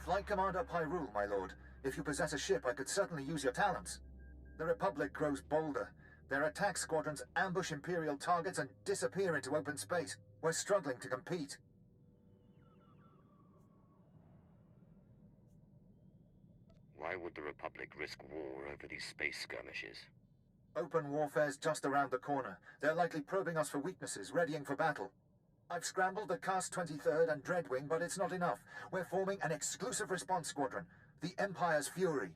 Flight Commander Pyrule, my lord. If you possess a ship, I could certainly use your talents. The Republic grows bolder. Their attack squadrons ambush Imperial targets and disappear into open space. We're struggling to compete.
Why would the Republic risk war over these space skirmishes?
Open warfare's just around the corner. They're likely probing us for weaknesses, readying for battle. I've scrambled the Cast 23rd and Dreadwing, but it's not enough. We're forming an exclusive response squadron, the Empire's Fury.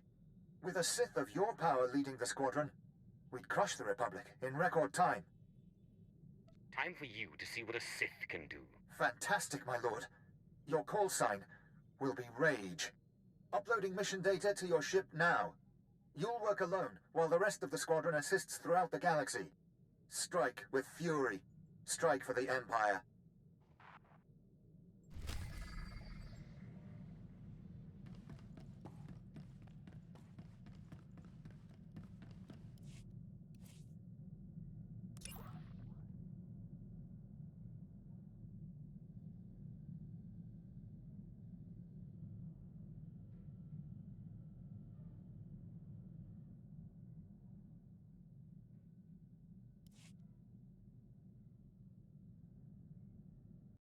With a Sith of your power leading the squadron, we'd crush the Republic in record time.
Time for you to see what a Sith can do.
Fantastic, my lord. Your call sign will be Rage. Uploading mission data to your ship now. You'll work alone, while the rest of the squadron assists throughout the galaxy. Strike with fury. Strike for the Empire.